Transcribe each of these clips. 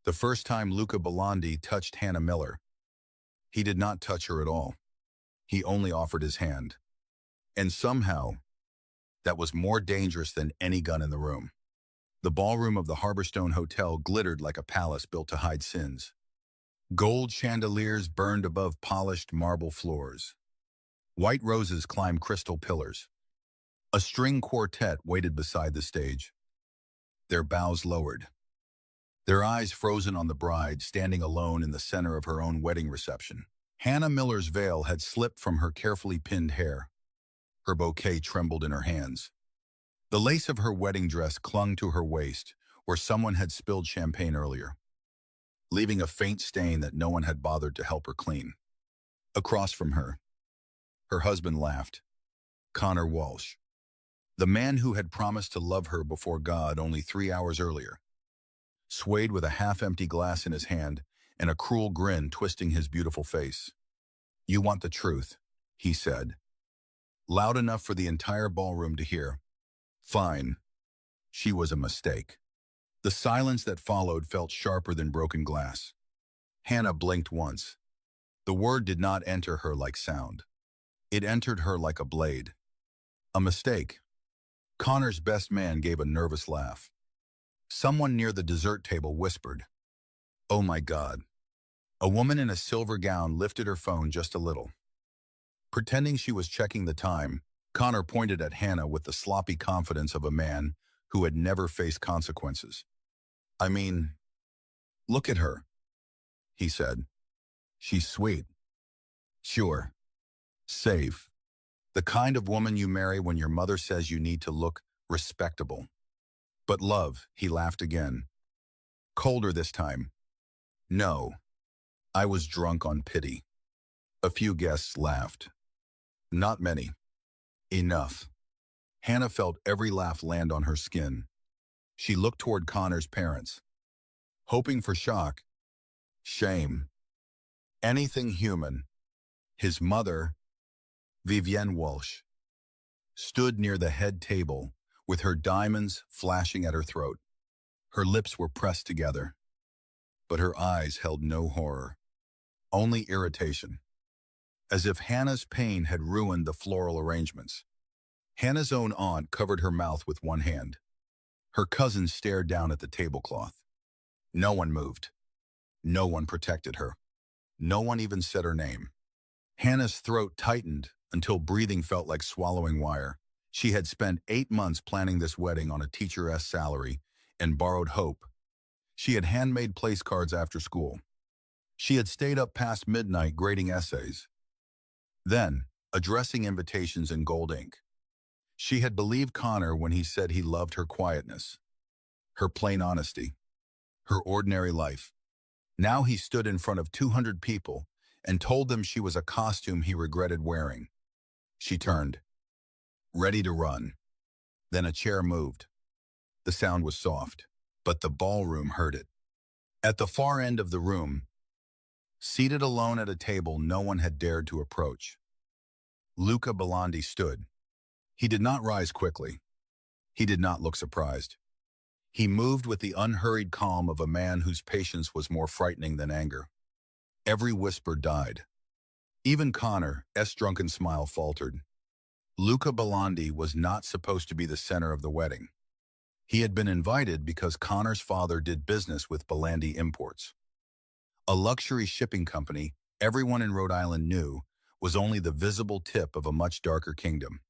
The first time Luca Bellondi touched Hannah Miller, he did not touch her at all. He only offered his hand. And somehow, that was more dangerous than any gun in the room. The ballroom of the Harborstone Hotel glittered like a palace built to hide sins. Gold chandeliers burned above polished marble floors. White roses climbed crystal pillars. A string quartet waited beside the stage, their bows lowered, their eyes frozen on the bride standing alone in the center of her own wedding reception. Hannah Miller's veil had slipped from her carefully pinned hair. Her bouquet trembled in her hands. The lace of her wedding dress clung to her waist, where someone had spilled champagne earlier, leaving a faint stain that no one had bothered to help her clean. Across from her, her husband laughed. Connor Walsh, the man who had promised to love her before God only 3 hours earlier, swayed with a half-empty glass in his hand and a cruel grin twisting his beautiful face. "You want the truth," he said, loud enough for the entire ballroom to hear. Fine. She was a mistake. The silence that followed felt sharper than broken glass. Hannah blinked once. The word did not enter her like sound. It entered her like a blade. A mistake. Connor's best man gave a nervous laugh. Someone near the dessert table whispered, "Oh my God." A woman in a silver gown lifted her phone just a little. Pretending she was checking the time, Connor pointed at Hannah with the sloppy confidence of a man who had never faced consequences. "I mean, look at her," he said. "She's sweet. Sure. Safe. The kind of woman you marry when your mother says you need to look respectable. But love," he laughed again. Colder this time. "No. I was drunk on pity." A few guests laughed. Not many. Enough. Hannah felt every laugh land on her skin. She looked toward Connor's parents, hoping for shock, shame, anything human. His mother, Vivienne Walsh, stood near the head table with her diamonds flashing at her throat. Her lips were pressed together, but her eyes held no horror, only irritation, as if Hannah's pain had ruined the floral arrangements. Hannah's own aunt covered her mouth with one hand. Her cousin stared down at the tablecloth. No one moved. No one protected her. No one even said her name. Hannah's throat tightened until breathing felt like swallowing wire. She had spent 8 months planning this wedding on a teacher's salary and borrowed hope. She had handmade place cards after school. She had stayed up past midnight grading essays, then addressing invitations in gold ink. She had believed Connor when he said he loved her quietness, her plain honesty, her ordinary life. Now he stood in front of 200 people and told them she was a costume he regretted wearing. She turned, ready to run. Then a chair moved. The sound was soft, but the ballroom heard it. At the far end of the room, seated alone at a table no one had dared to approach, Luca Bellondi stood. He did not rise quickly. He did not look surprised. He moved with the unhurried calm of a man whose patience was more frightening than anger. Every whisper died. Even Connor's drunken smile faltered. Luca Bellondi was not supposed to be the center of the wedding. He had been invited because Connor's father did business with Bellondi Imports. A luxury shipping company everyone in Rhode Island knew was only the visible tip of a much darker kingdom.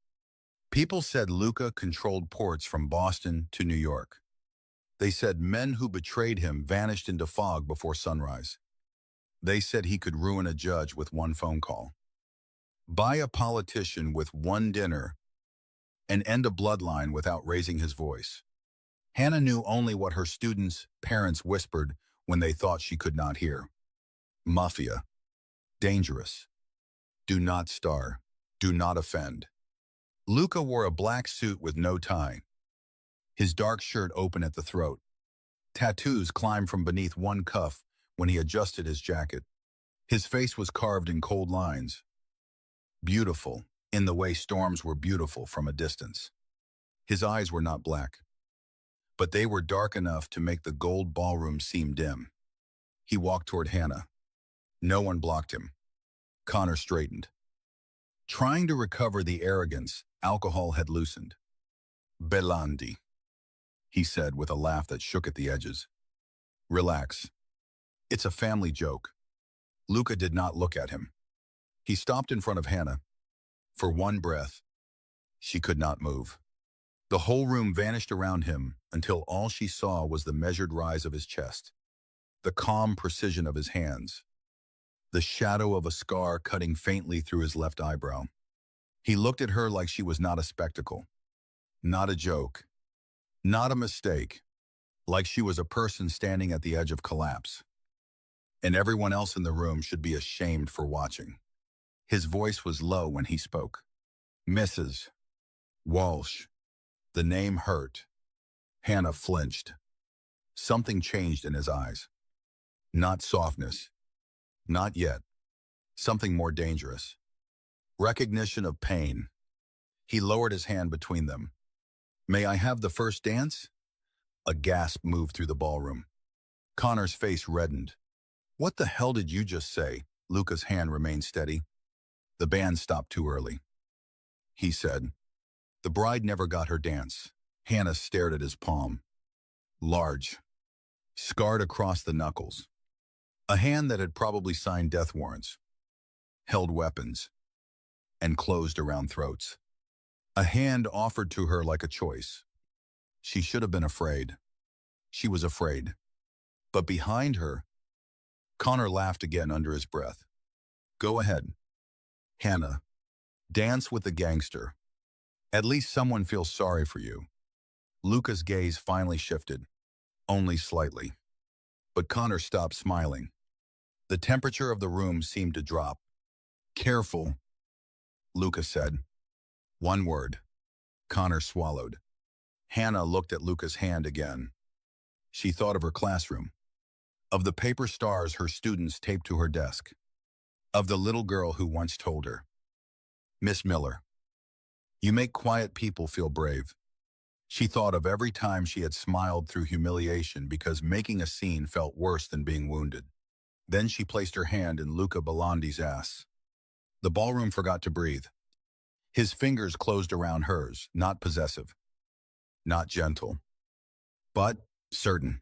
People said Luca controlled ports from Boston to New York. They said men who betrayed him vanished into fog before sunrise. They said he could ruin a judge with one phone call, buy a politician with one dinner, and end a bloodline without raising his voice. Hannah knew only what her students' parents whispered when they thought she could not hear. Mafia. Dangerous. Do not star. Do not offend. Luca wore a black suit with no tie, his dark shirt open at the throat. Tattoos climbed from beneath one cuff when he adjusted his jacket. His face was carved in cold lines, beautiful in the way storms were beautiful from a distance. His eyes were not black, but they were dark enough to make the gold ballroom seem dim. He walked toward Hannah. No one blocked him. Connor straightened. Trying to recover the arrogance alcohol had loosened. Belandi, he said with a laugh that shook at the edges. Relax. It's a family joke. Luca did not look at him. He stopped in front of Hannah. For one breath, she could not move. The whole room vanished around him until all she saw was the measured rise of his chest, the calm precision of his hands, the shadow of a scar cutting faintly through his left eyebrow. He looked at her like she was not a spectacle, not a joke, not a mistake, like she was a person standing at the edge of collapse. And everyone else in the room should be ashamed for watching. His voice was low when he spoke. Mrs. Walsh. The name hurt. Hannah flinched. Something changed in his eyes. Not softness. Not yet. Something more dangerous. Recognition of pain. He lowered his hand between them. May I have the first dance? A gasp moved through the ballroom. Connor's face reddened. What the hell did you just say? Luca's hand remained steady. The band stopped too early. He said. The bride never got her dance. Hannah stared at his palm. Large. Scarred across the knuckles. A hand that had probably signed death warrants. Held weapons. And closed around throats. A hand offered to her like a choice. She should have been afraid. She was afraid. But behind her, Connor laughed again under his breath. Go ahead. Hannah, dance with the gangster. At least someone feels sorry for you. Luca's gaze finally shifted, only slightly. But Connor stopped smiling. The temperature of the room seemed to drop. Careful, Luca said. One word. Connor swallowed. Hannah looked at Luca's hand again. She thought of her classroom, of the paper stars her students taped to her desk, of the little girl who once told her, Miss Miller, you make quiet people feel brave. She thought of every time she had smiled through humiliation because making a scene felt worse than being wounded. Then she placed her hand in Luca Belandi's ass. The ballroom forgot to breathe. His fingers closed around hers, not possessive, not gentle, but certain.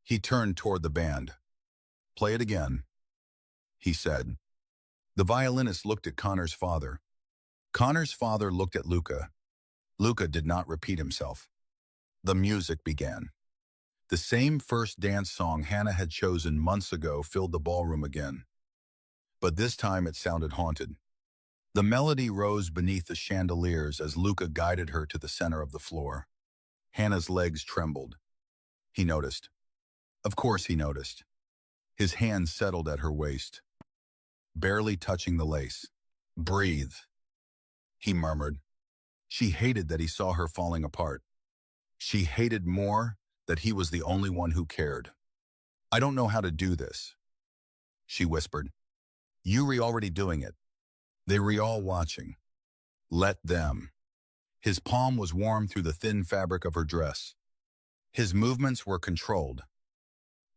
He turned toward the band. Play it again, he said. The violinist looked at Connor's father. Connor's father looked at Luca. Luca did not repeat himself. The music began. The same first dance song Hannah had chosen months ago filled the ballroom again. But this time it sounded haunted. The melody rose beneath the chandeliers as Luca guided her to the center of the floor. Hannah's legs trembled. He noticed. Of course he noticed. His hand settled at her waist, barely touching the lace. Breathe, he murmured. She hated that he saw her falling apart. She hated more that he was the only one who cared. I don't know how to do this, she whispered. You re already doing it. They re all watching. Let them. His palm was warm through the thin fabric of her dress. His movements were controlled,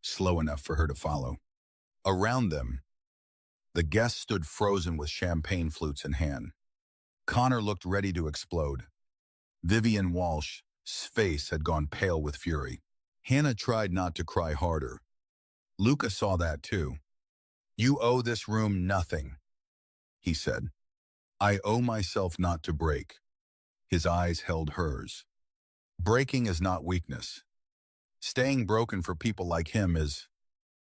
slow enough for her to follow. Around them, the guests stood frozen with champagne flutes in hand. Connor looked ready to explode. Vivian Walsh's face had gone pale with fury. Hannah tried not to cry harder. Luca saw that too. You owe this room nothing, he said. I owe myself not to break. His eyes held hers. Breaking is not weakness. Staying broken for people like him is...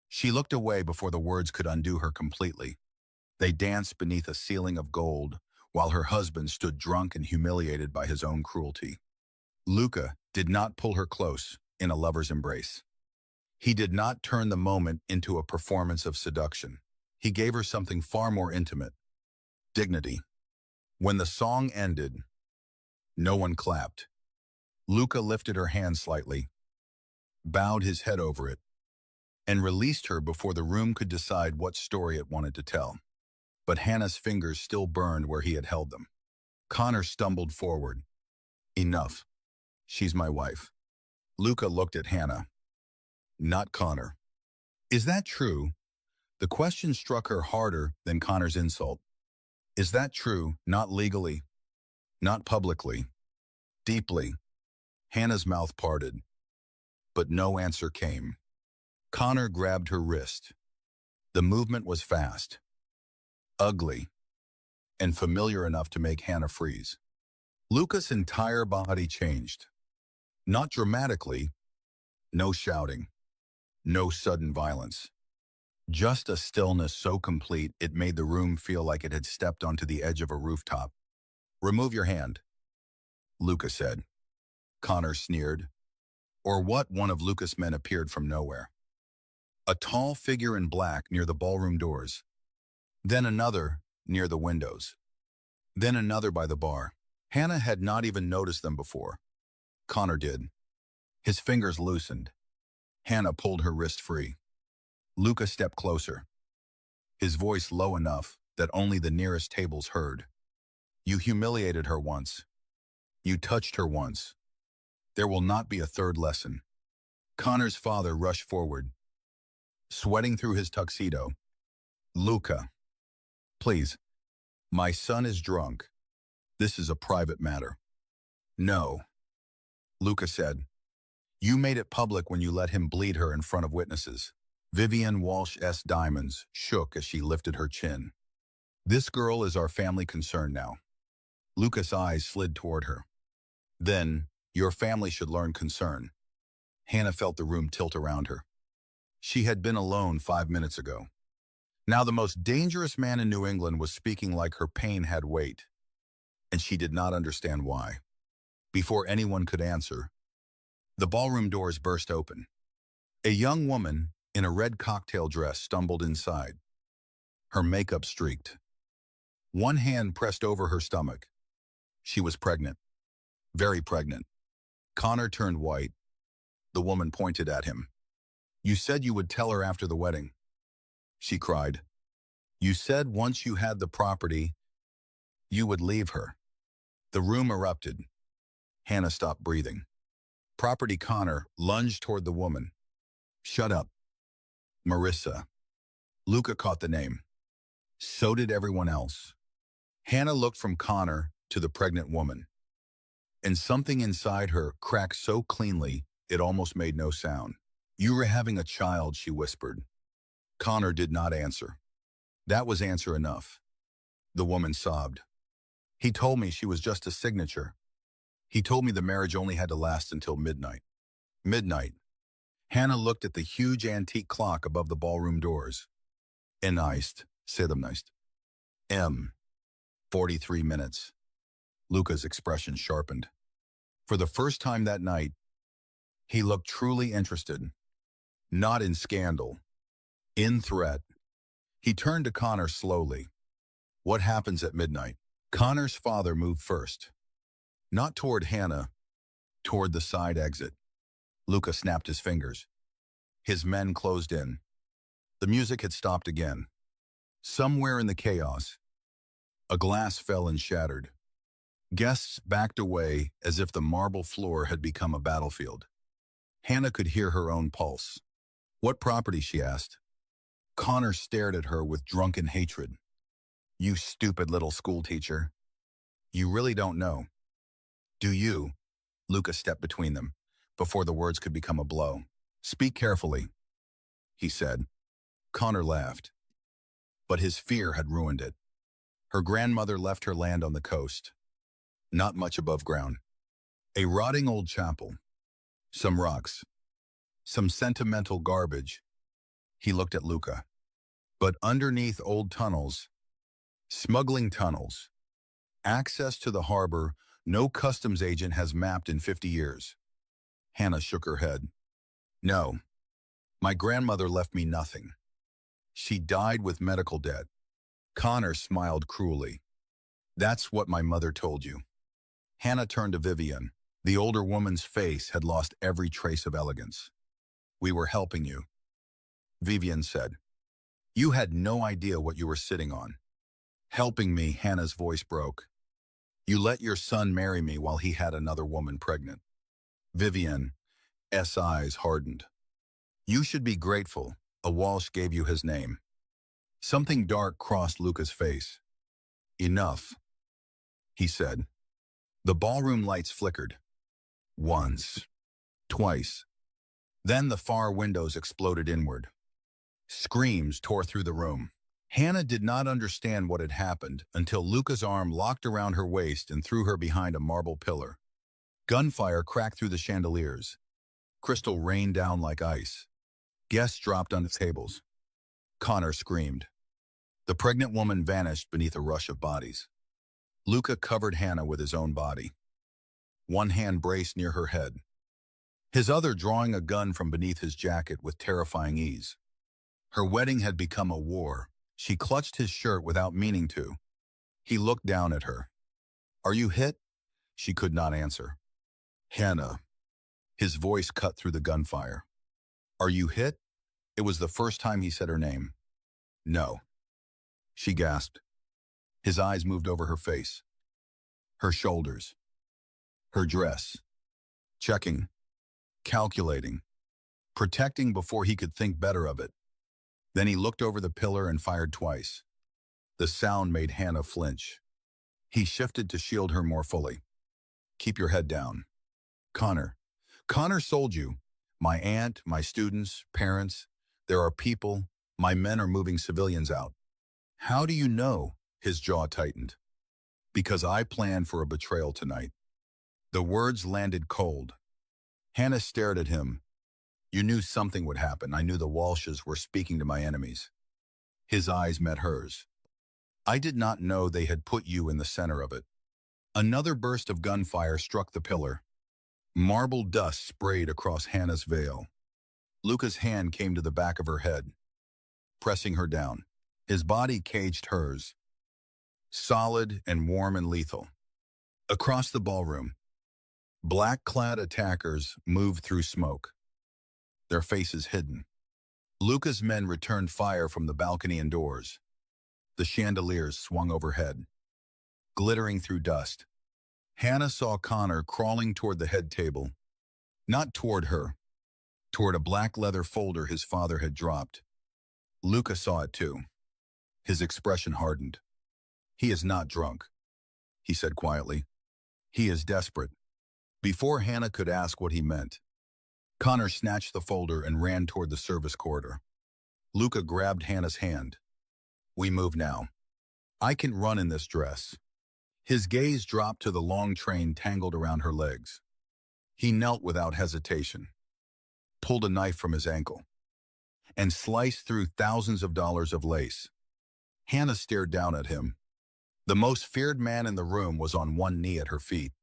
She looked away before the words could undo her completely. They danced beneath a ceiling of gold, while her husband stood drunk and humiliated by his own cruelty. Luca did not pull her close in a lover's embrace. He did not turn the moment into a performance of seduction. He gave her something far more intimate. Dignity. When the song ended, no one clapped. Luca lifted her hand slightly, bowed his head over it, and released her before the room could decide what story it wanted to tell. But Hannah's fingers still burned where he had held them. Connor stumbled forward. Enough. She's my wife. Luca looked at Hannah. Not Connor. Is that true? The question struck her harder than Connor's insult. Is that true? Not legally, not publicly, deeply. Hannah's mouth parted, but no answer came. Connor grabbed her wrist. The movement was fast, ugly, and familiar enough to make Hannah freeze. Luca's entire body changed. Not dramatically, no shouting, no sudden violence. Just a stillness so complete it made the room feel like it had stepped onto the edge of a rooftop. Remove your hand, Luca said. Connor sneered. Or what? One of Luca's men appeared from nowhere. A tall figure in black near the ballroom doors. Then another near the windows. Then another by the bar. Hannah had not even noticed them before. Connor did. His fingers loosened. Hannah pulled her wrist free. Luca stepped closer, his voice low enough that only the nearest tables heard. You humiliated her once. You touched her once. There will not be a third lesson. Connor's father rushed forward, sweating through his tuxedo. Luca, please. My son is drunk. This is a private matter. No, Luca said. You made it public when you let him bleed her in front of witnesses. Vivian Walsh's diamonds shook as she lifted her chin. This girl is our family concern now. Luca's eyes slid toward her. Then, your family should learn concern. Hannah felt the room tilt around her. She had been alone 5 minutes ago. Now the most dangerous man in New England was speaking like her pain had weight, and she did not understand why. Before anyone could answer, the ballroom doors burst open. A young woman in a red cocktail dress stumbled inside, her makeup streaked. One hand pressed over her stomach. She was pregnant, very pregnant. Connor turned white. The woman pointed at him. You said you would tell her after the wedding, she cried. You said once you had the property, you would leave her. The room erupted. Hannah stopped breathing. Property. Connor lunged toward the woman. Shut up. Marissa. Luca caught the name. So did everyone else. Hannah looked from Connor to the pregnant woman, and something inside her cracked so cleanly it almost made no sound. You were having a child, she whispered. Connor did not answer. That was answer enough. The woman sobbed. He told me she was just a signature. He told me the marriage only had to last until midnight. Midnight. Hannah looked at the huge antique clock above the ballroom doors. Enaist, sedemnaist. 43 minutes. Luca's expression sharpened. For the first time that night, he looked truly interested. Not in scandal. In threat. He turned to Connor slowly. What happens at midnight? Connor's father moved first. Not toward Hannah, toward the side exit. Luca snapped his fingers. His men closed in. The music had stopped again. Somewhere in the chaos, a glass fell and shattered. Guests backed away as if the marble floor had become a battlefield. Hannah could hear her own pulse. What property? She asked. Connor stared at her with drunken hatred. You stupid little schoolteacher. You really don't know. Do you? Luca stepped between them, before the words could become a blow. Speak carefully, he said. Connor laughed. But his fear had ruined it. Her grandmother left her land on the coast, not much above ground. A rotting old chapel, some rocks, some sentimental garbage. He looked at Luca. But underneath old tunnels, smuggling tunnels, access to the harbor no customs agent has mapped in 50 years. Hannah shook her head. No, my grandmother left me nothing. She died with medical debt. Connor smiled cruelly. That's what my mother told you. Hannah turned to Vivian. The older woman's face had lost every trace of elegance. We were helping you, Vivian said. You had no idea what you were sitting on. Helping me, Hannah's voice broke. You let your son marry me while he had another woman pregnant. Vivian's eyes hardened. You should be grateful, A Walsh gave you his name. Something dark crossed Luca's face. Enough, he said. The ballroom lights flickered. Once. Twice. Then the far windows exploded inward. Screams tore through the room. Hannah did not understand what had happened until Luca's arm locked around her waist and threw her behind a marble pillar. Gunfire cracked through the chandeliers. Crystal rained down like ice. Guests dropped on the tables. Connor screamed. The pregnant woman vanished beneath a rush of bodies. Luca covered Hannah with his own body. One hand braced near her head, his other drawing a gun from beneath his jacket with terrifying ease. Her wedding had become a war. She clutched his shirt without meaning to. He looked down at her. Are you hit? She could not answer. Hannah. His voice cut through the gunfire. Are you hit? It was the first time he said her name. No. She gasped. His eyes moved over her face, her shoulders, her dress, checking, calculating, protecting before he could think better of it. Then he looked over the pillar and fired twice. The sound made Hannah flinch. He shifted to shield her more fully. Keep your head down. Connor. Connor sold you. My aunt, my students, parents. There are people. My men are moving civilians out. How do you know? His jaw tightened. Because I planned for a betrayal tonight. The words landed cold. Hannah stared at him. You knew something would happen. I knew the Walshes were speaking to my enemies. His eyes met hers. I did not know they had put you in the center of it. Another burst of gunfire struck the pillar. Marble dust sprayed across Hannah's veil. Luca's hand came to the back of her head, pressing her down. His body caged hers, solid and warm and lethal. Across the ballroom, black-clad attackers moved through smoke, their faces hidden. Luca's men returned fire from the balcony and doors. The chandeliers swung overhead, glittering through dust. Hannah saw Connor crawling toward the head table, not toward her, toward a black leather folder his father had dropped. Luca saw it too. His expression hardened. He is not drunk, he said quietly. He is desperate. Before Hannah could ask what he meant, Connor snatched the folder and ran toward the service corridor. Luca grabbed Hannah's hand. We move now. I can run in this dress. His gaze dropped to the long train tangled around her legs. He knelt without hesitation, pulled a knife from his ankle, and sliced through thousands of dollars of lace. Hannah stared down at him. The most feared man in the room was on one knee at her feet,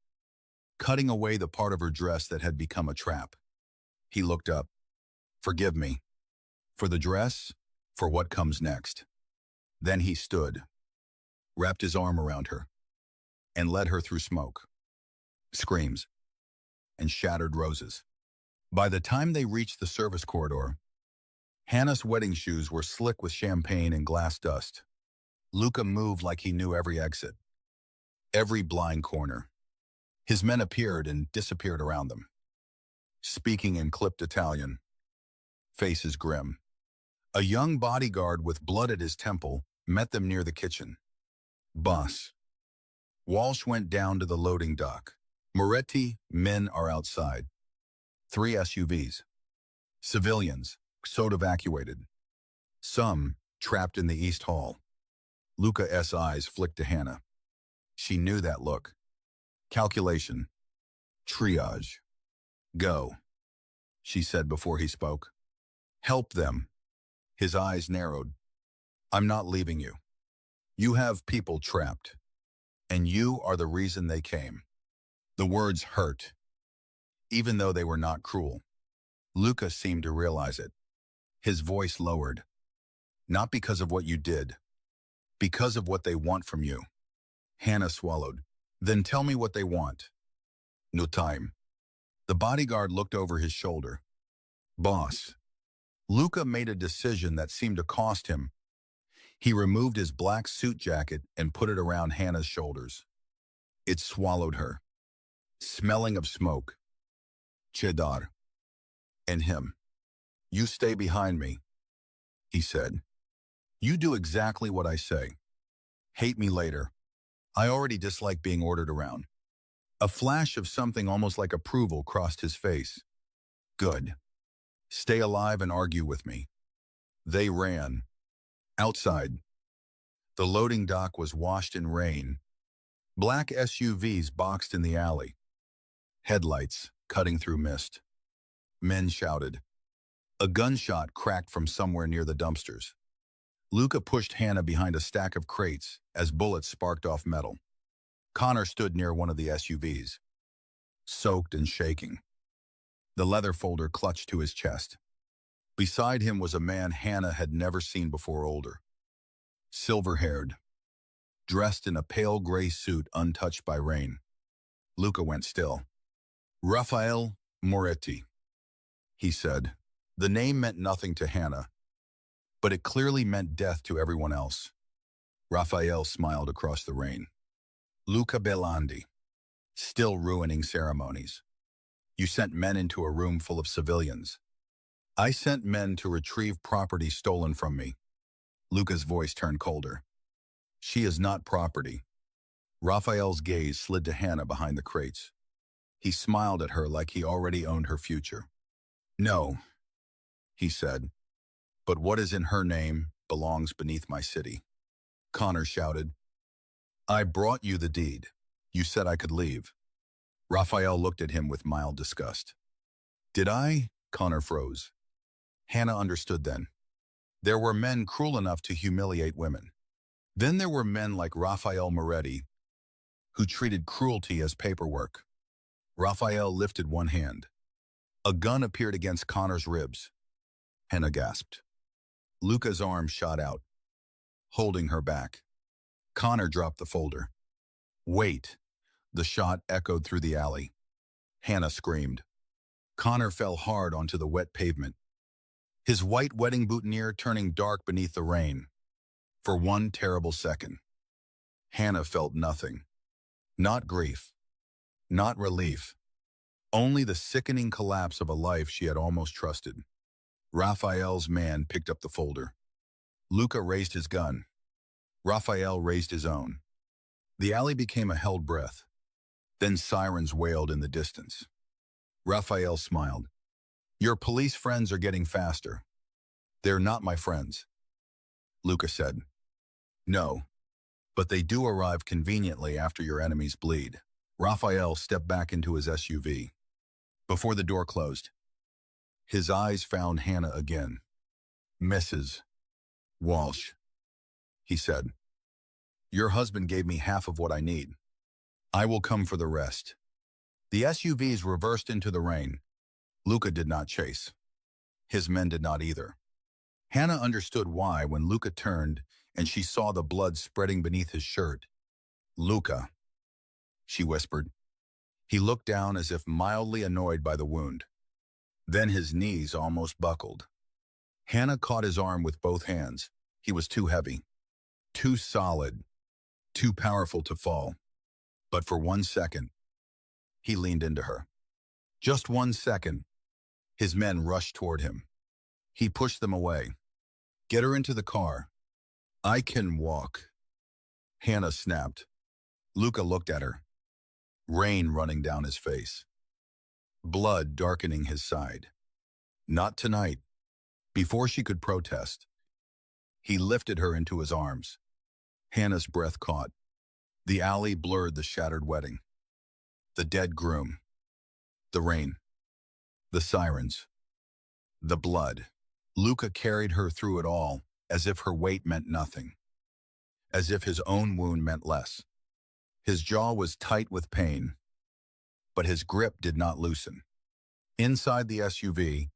cutting away the part of her dress that had become a trap. He looked up. Forgive me. For the dress, for what comes next. Then he stood, wrapped his arm around her, and led her through smoke, screams, and shattered roses. By the time they reached the service corridor, Hannah's wedding shoes were slick with champagne and glass dust. Luca moved like he knew every exit, every blind corner. His men appeared and disappeared around them, speaking in clipped Italian, faces grim. A young bodyguard with blood at his temple met them near the kitchen. Boss. Walsh went down to the loading dock. Moretti, men are outside. 3 SUVs. Civilians, Xod evacuated. Some trapped in the East Hall. Luca's eyes flicked to Hannah. She knew that look. Calculation. Triage. Go, she said before he spoke. Help them. His eyes narrowed. I'm not leaving you. You have people trapped, and you are the reason they came. The words hurt, even though they were not cruel. Luca seemed to realize it. His voice lowered. Not because of what you did, because of what they want from you. Hannah swallowed. Then tell me what they want. No time. The bodyguard looked over his shoulder. Boss. Luca made a decision that seemed to cost him. He removed his black suit jacket and put it around Hannah's shoulders. It swallowed her, smelling of smoke, cheddar, and him. You stay behind me. he said. You do exactly what I say. Hate me later. I already dislike being ordered around. A flash of something almost like approval crossed his face. Good. Stay alive and argue with me. They ran. Outside. The loading dock was washed in rain. Black SUVs boxed in the alley. Headlights cutting through mist. Men shouted. A gunshot cracked from somewhere near the dumpsters. Luca pushed Hannah behind a stack of crates as bullets sparked off metal. Connor stood near one of the SUVs, soaked and shaking. The leather folder clutched to his chest. Beside him was a man Hannah had never seen before, older. Silver-haired, dressed in a pale gray suit untouched by rain. Luca went still. Raphael Moretti, he said. The name meant nothing to Hannah, but it clearly meant death to everyone else. Raphael smiled across the rain. Luca Belandi, still ruining ceremonies. You sent men into a room full of civilians. I sent men to retrieve property stolen from me. Luca's voice turned colder. She is not property. Raphael's gaze slid to Hannah behind the crates. He smiled at her like he already owned her future. No, he said, but what is in her name belongs beneath my city. Connor shouted. I brought you the deed. You said I could leave. Raphael looked at him with mild disgust. Did I? Connor froze. Hannah understood then. There were men cruel enough to humiliate women. Then there were men like Raphael Moretti, who treated cruelty as paperwork. Raphael lifted one hand. A gun appeared against Connor's ribs. Hannah gasped. Luca's arm shot out, holding her back. Connor dropped the folder. Wait! The shot echoed through the alley. Hannah screamed. Connor fell hard onto the wet pavement, his white wedding boutonniere turning dark beneath the rain. For one terrible second, Hannah felt nothing. Not grief. Not relief. Only the sickening collapse of a life she had almost trusted. Raphael's man picked up the folder. Luca raised his gun. Raphael raised his own. The alley became a held breath. Then sirens wailed in the distance. Raphael smiled. Your police friends are getting faster. They're not my friends. Luca said. No, but they do arrive conveniently after your enemies bleed. Raphael stepped back into his SUV. Before the door closed, his eyes found Hannah again. Mrs. Walsh, he said. Your husband gave me half of what I need. I will come for the rest. The SUVs reversed into the rain. Luca did not chase. His men did not either. Hannah understood why when Luca turned and she saw the blood spreading beneath his shirt. Luca, she whispered. He looked down as if mildly annoyed by the wound. Then his knees almost buckled. Hannah caught his arm with both hands. He was too heavy, too solid, too powerful to fall. But for 1 second, he leaned into her. Just 1 second. His men rushed toward him. He pushed them away. Get her into the car. I can walk. Hannah snapped. Luca looked at her. Rain running down his face. Blood darkening his side. Not tonight. Before she could protest, he lifted her into his arms. Hannah's breath caught. The alley blurred the shattered wedding. The dead groom. The rain. The sirens. The blood. Luca carried her through it all, as if her weight meant nothing. As if his own wound meant less. His jaw was tight with pain, but his grip did not loosen. Inside the SUV,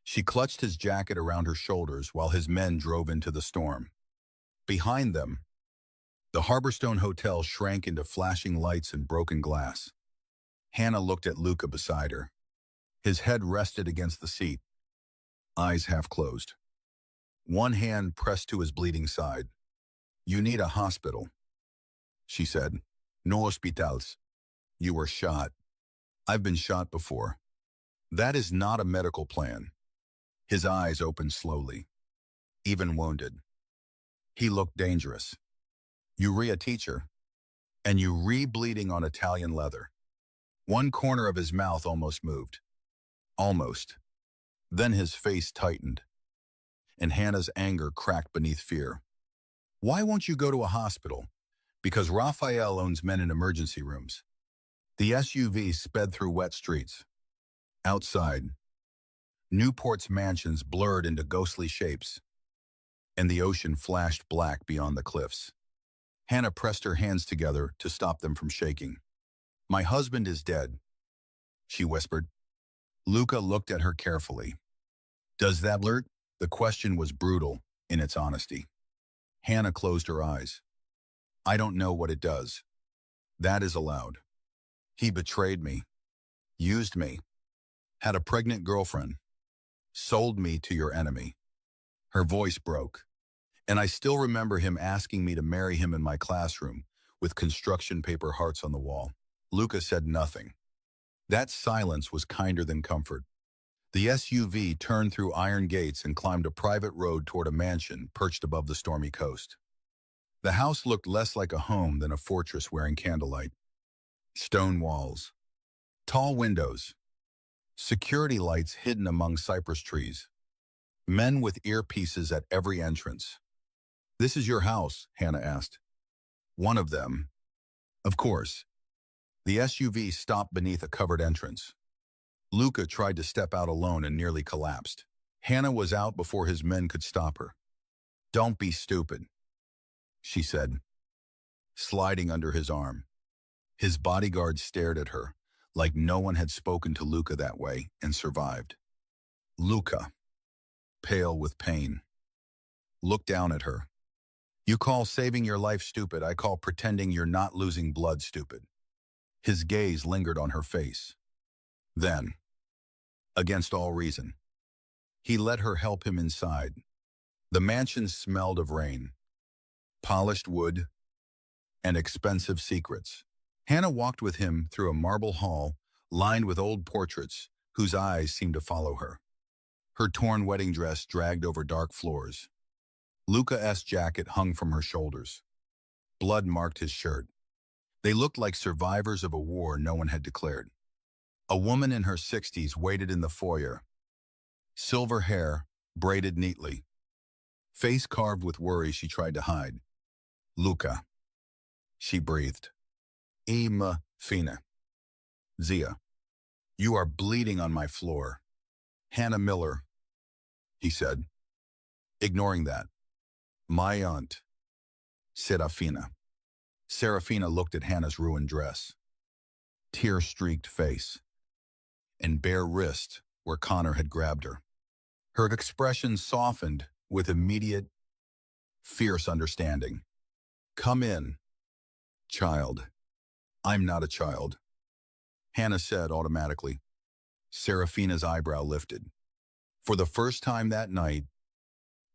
she clutched his jacket around her shoulders while his men drove into the storm. Behind them, the Harborstone Hotel shrank into flashing lights and broken glass. Hannah looked at Luca beside her. His head rested against the seat, eyes half closed. One hand pressed to his bleeding side. You need a hospital, she said. No hospitals. You were shot. I've been shot before. That is not a medical plan. His eyes opened slowly. even wounded. He looked dangerous. Urea teacher, and bleeding on Italian leather. One corner of his mouth almost moved. Almost. Then his face tightened, and Hannah's anger cracked beneath fear. Why won't you go to a hospital? Because Raphael owns men in emergency rooms. The SUV sped through wet streets. Outside, Newport's mansions blurred into ghostly shapes, and the ocean flashed black beyond the cliffs. Hannah pressed her hands together to stop them from shaking. My husband is dead, she whispered. Luca looked at her carefully. Does that alert? The question was brutal in its honesty. Hannah closed her eyes. I don't know what it does. That is allowed. He betrayed me, used me, had a pregnant girlfriend, sold me to your enemy. Her voice broke, and I still remember him asking me to marry him in my classroom with construction paper hearts on the wall. Luca said nothing. That silence was kinder than comfort. The SUV turned through iron gates and climbed a private road toward a mansion perched above the stormy coast. The house looked less like a home than a fortress wearing candlelight. Stone walls, tall windows, security lights hidden among cypress trees, men with earpieces at every entrance. This is your house, Hannah asked. One of them. Of course. The SUV stopped beneath a covered entrance. Luca tried to step out alone and nearly collapsed. Hannah was out before his men could stop her. Don't be stupid, she said, sliding under his arm. His bodyguard stared at her, like no one had spoken to Luca that way and survived. Luca, pale with pain, looked down at her. You call saving your life stupid, I call pretending you're not losing blood stupid. His gaze lingered on her face. Then, against all reason, he let her help him inside. The mansion smelled of rain, polished wood, and expensive secrets. Hannah walked with him through a marble hall lined with old portraits whose eyes seemed to follow her. Her torn wedding dress dragged over dark floors. Luca's jacket hung from her shoulders. Blood marked his shirt. They looked like survivors of a war no one had declared. A woman in her 60s waited in the foyer. Silver hair, braided neatly. Face carved with worry she tried to hide. Luca, she breathed. Fina. Zia. You are bleeding on my floor. Hannah Miller, he said, ignoring that. My aunt, Serafina. Serafina looked at Hannah's ruined dress, tear-streaked face, and bare wrist where Connor had grabbed her. Her expression softened with immediate, fierce understanding. Come in, child. I'm not a child, Hannah said automatically. Serafina's eyebrow lifted. For the first time that night,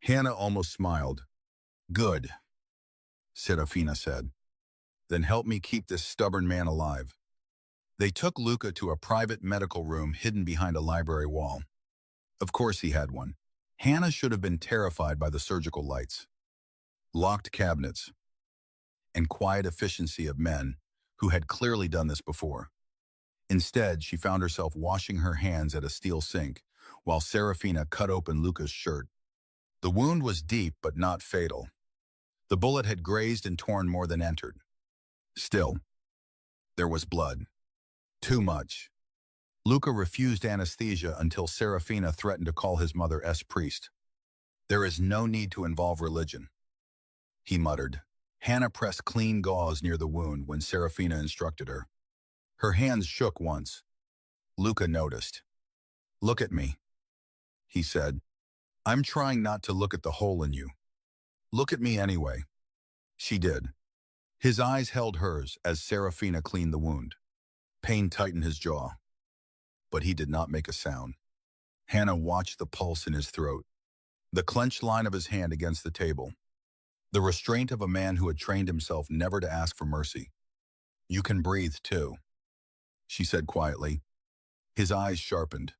Hannah almost smiled. Good, Serafina said. Then help me keep this stubborn man alive. They took Luca to a private medical room hidden behind a library wall. Of course he had one. Hannah should have been terrified by the surgical lights, locked cabinets, and quiet efficiency of men who had clearly done this before. Instead, she found herself washing her hands at a steel sink while Serafina cut open Luca's shirt. The wound was deep but not fatal. The bullet had grazed and torn more than entered. Still, there was blood. Too much. Luca refused anesthesia until Serafina threatened to call his mother priest. There is no need to involve religion, he muttered. Hannah pressed clean gauze near the wound when Serafina instructed her. Her hands shook once. Luca noticed. Look at me, he said. I'm trying not to look at the hole in you. Look at me anyway. She did. His eyes held hers as Serafina cleaned the wound. Pain tightened his jaw, but he did not make a sound. Hannah watched the pulse in his throat, the clenched line of his hand against the table, the restraint of a man who had trained himself never to ask for mercy. You can breathe too, she said quietly. His eyes sharpened.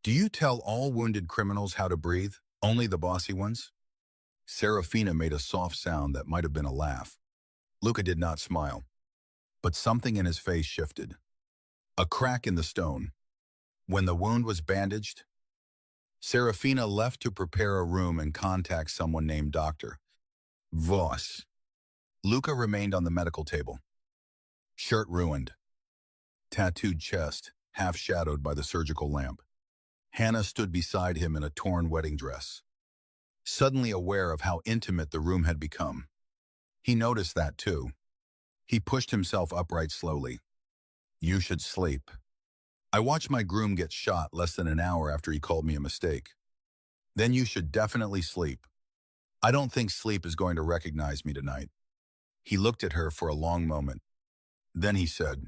Do you tell all wounded criminals how to breathe, only the bossy ones? Serafina made a soft sound that might have been a laugh. Luca did not smile, but something in his face shifted. A crack in the stone. When the wound was bandaged, Serafina left to prepare a room and contact someone named Dr. Voss. Luca remained on the medical table. Shirt ruined. Tattooed chest, half shadowed by the surgical lamp. Hannah stood beside him in a torn wedding dress, suddenly aware of how intimate the room had become. He noticed that too. He pushed himself upright slowly. You should sleep. I watched my groom get shot less than an hour after he called me a mistake. Then you should definitely sleep. I don't think sleep is going to recognize me tonight. He looked at her for a long moment. Then he said,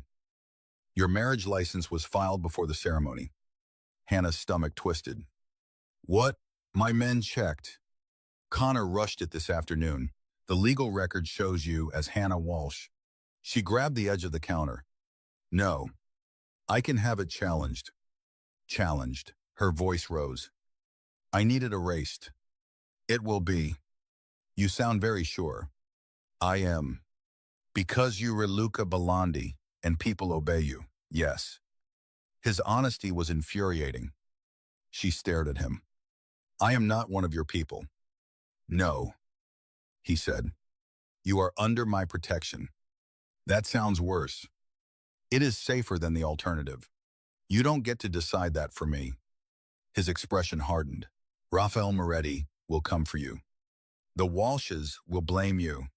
your marriage license was filed before the ceremony. Hannah's stomach twisted. What? My men checked. Connor rushed it this afternoon. The legal record shows you as Hannah Walsh. She grabbed the edge of the counter. No. I can have it challenged. Challenged. Her voice rose. I need it erased. It will be. You sound very sure. I am. Because you were Luca Bellondi, and people obey you. Yes. His honesty was infuriating. She stared at him. I am not one of your people. No. He said. You are under my protection. That sounds worse. It is safer than the alternative. You don't get to decide that for me. His expression hardened. Rafael Moretti will come for you. The Walshes will blame you.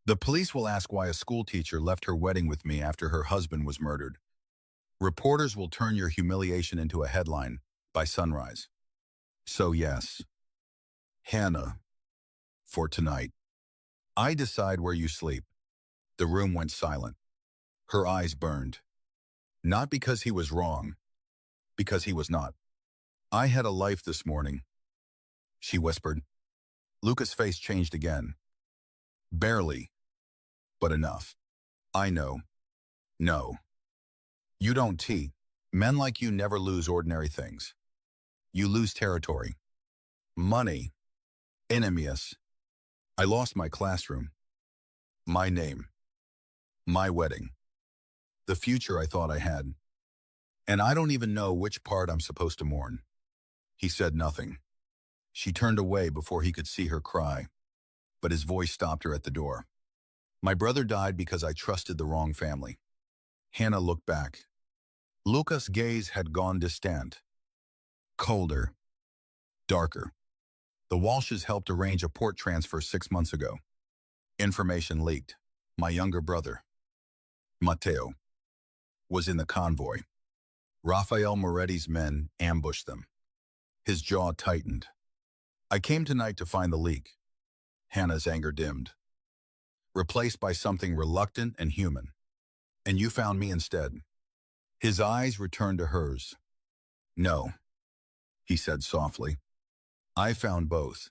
The police will ask why a schoolteacher left her wedding with me after her husband was murdered. Reporters will turn your humiliation into a headline by sunrise. So yes, Hannah, for tonight. I decide where you sleep. The room went silent. Her eyes burned. Not because he was wrong, because he was not. I had a life this morning, she whispered. Luca's face changed again. Barely, but enough. I know. No. You don't tea. Men like you never lose ordinary things. You lose territory. Money. Enemius. I lost my classroom. My name. My wedding. The future I thought I had. And I don't even know which part I'm supposed to mourn. He said nothing. She turned away before he could see her cry, but his voice stopped her at the door. My brother died because I trusted the wrong family. Hannah looked back. Luca's gaze had gone distant. Colder. Darker. The Walshes helped arrange a port transfer 6 months ago. Information leaked. My younger brother, Matteo, was in the convoy. Rafael Moretti's men ambushed them. His jaw tightened. I came tonight to find the leak. Hannah's anger dimmed, replaced by something reluctant and human. And you found me instead. His eyes returned to hers. No, he said softly. I found both.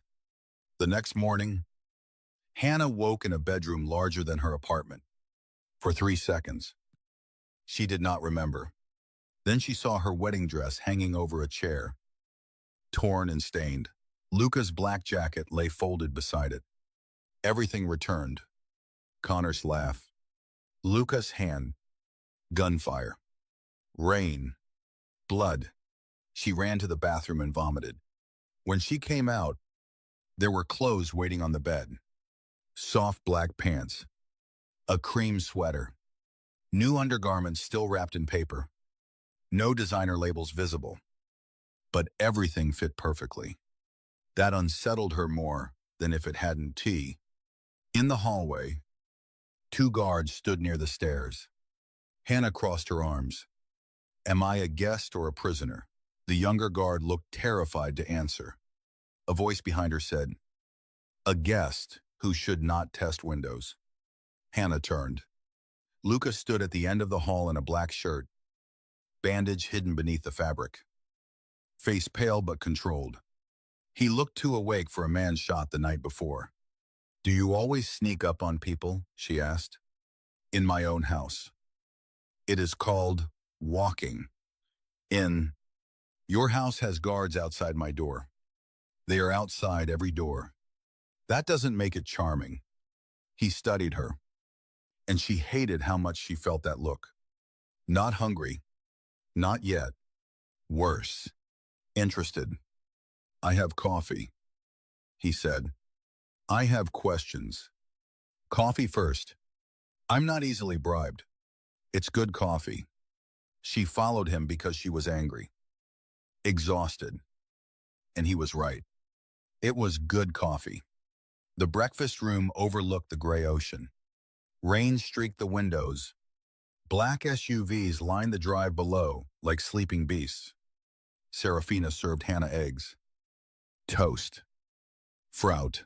The next morning, Hannah woke in a bedroom larger than her apartment. For 3 seconds, she did not remember. Then she saw her wedding dress hanging over a chair, torn and stained. Luca's black jacket lay folded beside it. Everything returned. Connor's laugh. Luca's hand. Gunfire. Rain. Blood. She ran to the bathroom and vomited. When she came out, there were clothes waiting on the bed. Soft black pants. A cream sweater. New undergarments still wrapped in paper. No designer labels visible. But everything fit perfectly. That unsettled her more than if it hadn't tea. In the hallway, 2 guards stood near the stairs. Hannah crossed her arms. Am I a guest or a prisoner? The younger guard looked terrified to answer. A voice behind her said, a guest who should not test windows. Hannah turned. Luca stood at the end of the hall in a black shirt, bandage hidden beneath the fabric. Face pale but controlled. He looked too awake for a man shot the night before. Do you always sneak up on people? She asked. In my own house. It is called walking. Your house has guards outside my door. They are outside every door. That doesn't make it charming. He studied her, and she hated how much she felt that look. Not hungry. Not yet. Worse. Interested. I have coffee, he said. I have questions. Coffee first. I'm not easily bribed. It's good coffee. She followed him because she was angry, exhausted, and he was right. It was good coffee. The breakfast room overlooked the gray ocean. Rain streaked the windows. Black SUVs lined the drive below like sleeping beasts. Serafina served Hannah eggs, toast, fruit,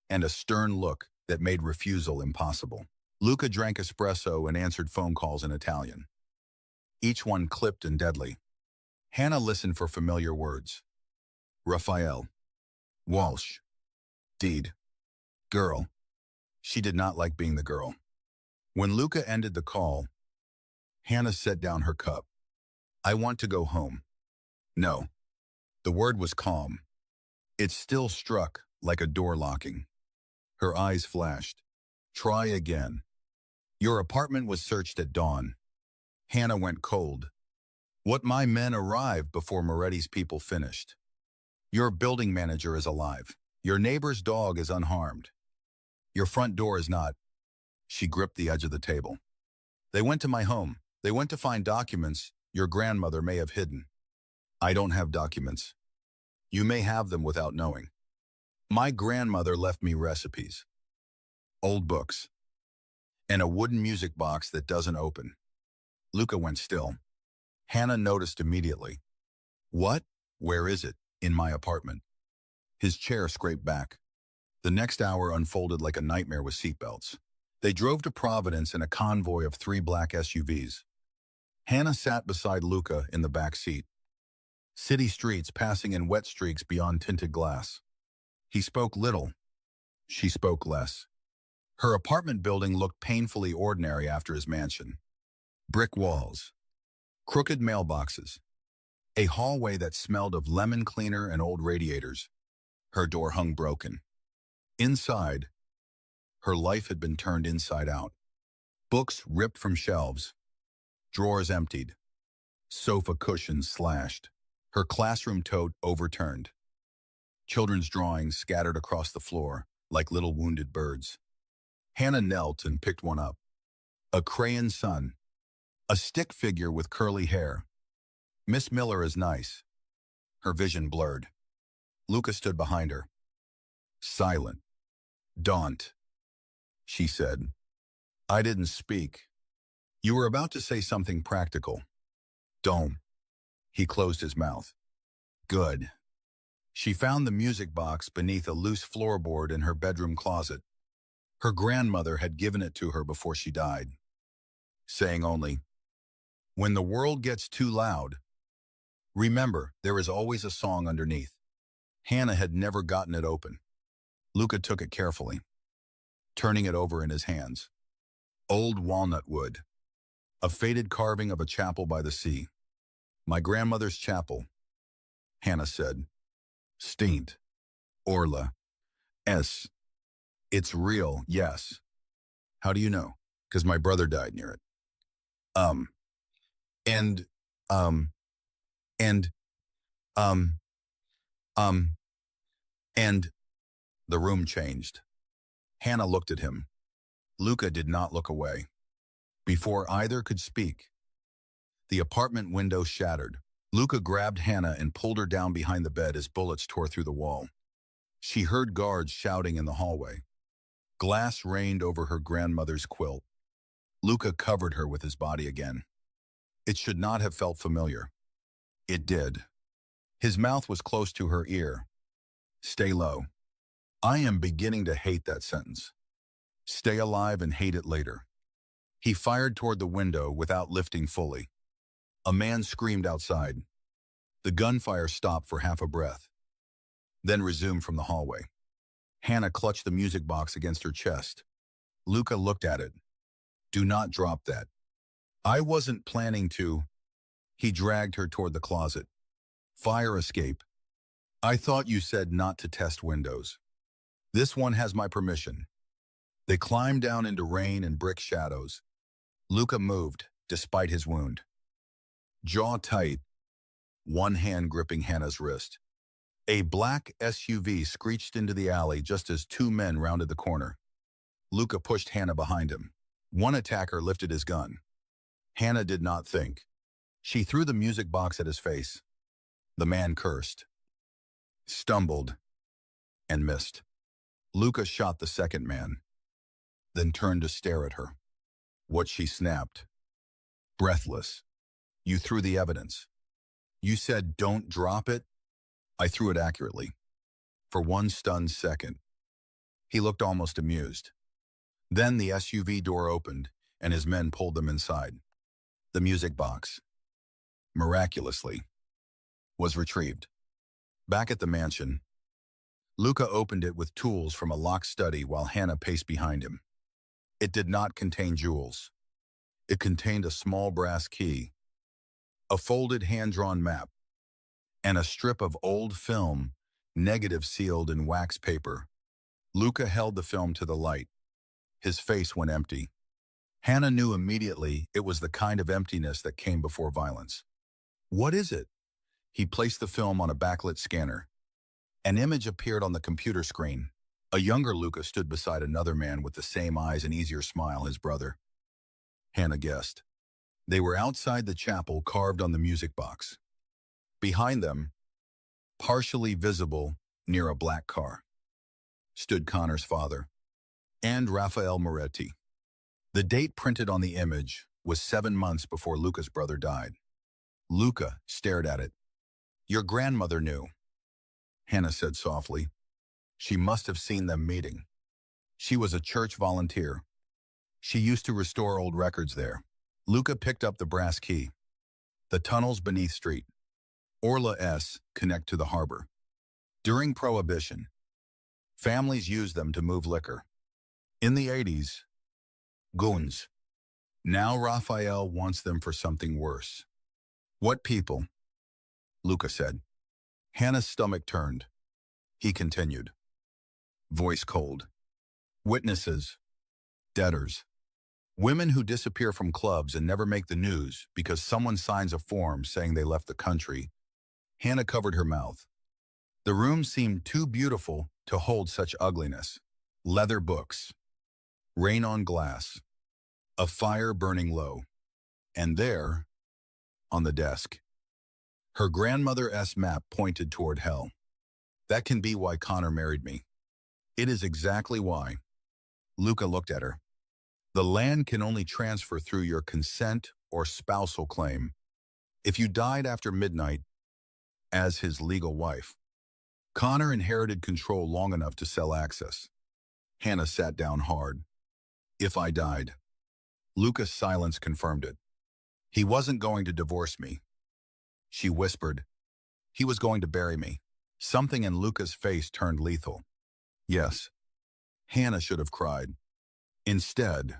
and a stern look that made refusal impossible. Luca drank espresso and answered phone calls in Italian, each one clipped and deadly. Hannah listened for familiar words. Raphael, Walsh, Deed, girl. She did not like being the girl. When Luca ended the call, Hannah set down her cup. I want to go home. No. The word was calm. It still struck like a door locking. Her eyes flashed. Try again. Your apartment was searched at dawn. Hannah went cold. What my men arrived before Moretti's people finished. Your building manager is alive. Your neighbor's dog is unharmed. Your front door is not. She gripped the edge of the table. They went to my home. They went to find documents your grandmother may have hidden. I don't have documents. You may have them without knowing. My grandmother left me recipes, old books, and a wooden music box that doesn't open. Luca went still. Hannah noticed immediately. What? Where is it? In my apartment. His chair scraped back. The next hour unfolded like a nightmare with seatbelts. They drove to Providence in a convoy of 3 black SUVs. Hannah sat beside Luca in the back seat. City streets passing in wet streaks beyond tinted glass. He spoke little. She spoke less. Her apartment building looked painfully ordinary after his mansion. Brick walls, crooked mailboxes, a hallway that smelled of lemon cleaner and old radiators. Her door hung broken. Inside, her life had been turned inside out. Books ripped from shelves, drawers emptied, sofa cushions slashed, her classroom tote overturned. Children's drawings scattered across the floor like little wounded birds. Hannah knelt and picked one up. A crayon sun, a stick figure with curly hair. Miss Miller is nice. Her vision blurred. Luca stood behind her. Silent. Daunt. She said, I didn't speak. You were about to say something practical. Don't. He closed his mouth. Good. She found the music box beneath a loose floorboard in her bedroom closet. Her grandmother had given it to her before she died, saying only, when the world gets too loud, remember there is always a song underneath. Hannah had never gotten it open. Luca took it carefully, turning it over in his hands. Old walnut wood, a faded carving of a chapel by the sea. My grandmother's chapel, Hannah said. Steint. Orla. S. It's real, yes. How do you know? Because my brother died near it. And, um, and, um, and the room changed. Hannah looked at him. Luca did not look away. Before either could speak, the apartment window shattered. Luca grabbed Hannah and pulled her down behind the bed as bullets tore through the wall. She heard guards shouting in the hallway. Glass rained over her grandmother's quilt. Luca covered her with his body again. It should not have felt familiar. It did. His mouth was close to her ear. Stay low. I am beginning to hate that sentence. Stay alive and hate it later. He fired toward the window without lifting fully. A man screamed outside. The gunfire stopped for half a breath, then resumed from the hallway. Hannah clutched the music box against her chest. Luca looked at it. Do not drop that. I wasn't planning to. He dragged her toward the closet. Fire escape. I thought you said not to test windows. This one has my permission. They climbed down into rain and brick shadows. Luca moved, despite his wound. Jaw tight, one hand gripping Hannah's wrist. A black SUV screeched into the alley just as two men rounded the corner. Luca pushed Hannah behind him. One attacker lifted his gun. Hannah did not think. She threw the music box at his face. The man cursed, stumbled, and missed. Luca shot the second man, then turned to stare at her. What she snapped. Breathless. You threw the evidence. You said don't drop it. I threw it accurately. For one stunned second. He looked almost amused. Then the SUV door opened, and his men pulled them inside. The music box, miraculously, was retrieved. Back at the mansion, Luca opened it with tools from a locked study while Hannah paced behind him. It did not contain jewels. It contained a small brass key, a folded hand-drawn map, and a strip of old film, negative sealed in wax paper. Luca held the film to the light. His face went empty. Hannah knew immediately it was the kind of emptiness that came before violence. What is it? He placed the film on a backlit scanner. An image appeared on the computer screen. A younger Luca stood beside another man with the same eyes and easier smile, his brother. Hannah guessed. They were outside the chapel carved on the music box. Behind them, partially visible near a black car, stood Connor's father and Raphael Moretti. The date printed on the image was 7 months before Luca's brother died. Luca stared at it. Your grandmother knew, Hannah said softly. She must have seen them meeting. She was a church volunteer. She used to restore old records there. Luca picked up the brass key. The tunnels beneath street. Orla S. connect to the harbor. During Prohibition, families used them to move liquor. In the 80s, goons. Now Raphael wants them for something worse. What people? Luca said. Hannah's stomach turned. He continued. Voice cold. Witnesses. Debtors. Women who disappear from clubs and never make the news because someone signs a form saying they left the country. Hannah covered her mouth. The room seemed too beautiful to hold such ugliness. Leather books. Rain on glass. A fire burning low. And there, on the desk, her grandmother's map pointed toward hell. That can be why Connor married me. It is exactly why. Luca looked at her. The land can only transfer through your consent or spousal claim. If you died after midnight, as his legal wife, Connor inherited control long enough to sell access. Hannah sat down hard. If I died. Luca's silence confirmed it. He wasn't going to divorce me. She whispered. He was going to bury me. Something in Luca's face turned lethal. Yes. Hannah should have cried. Instead,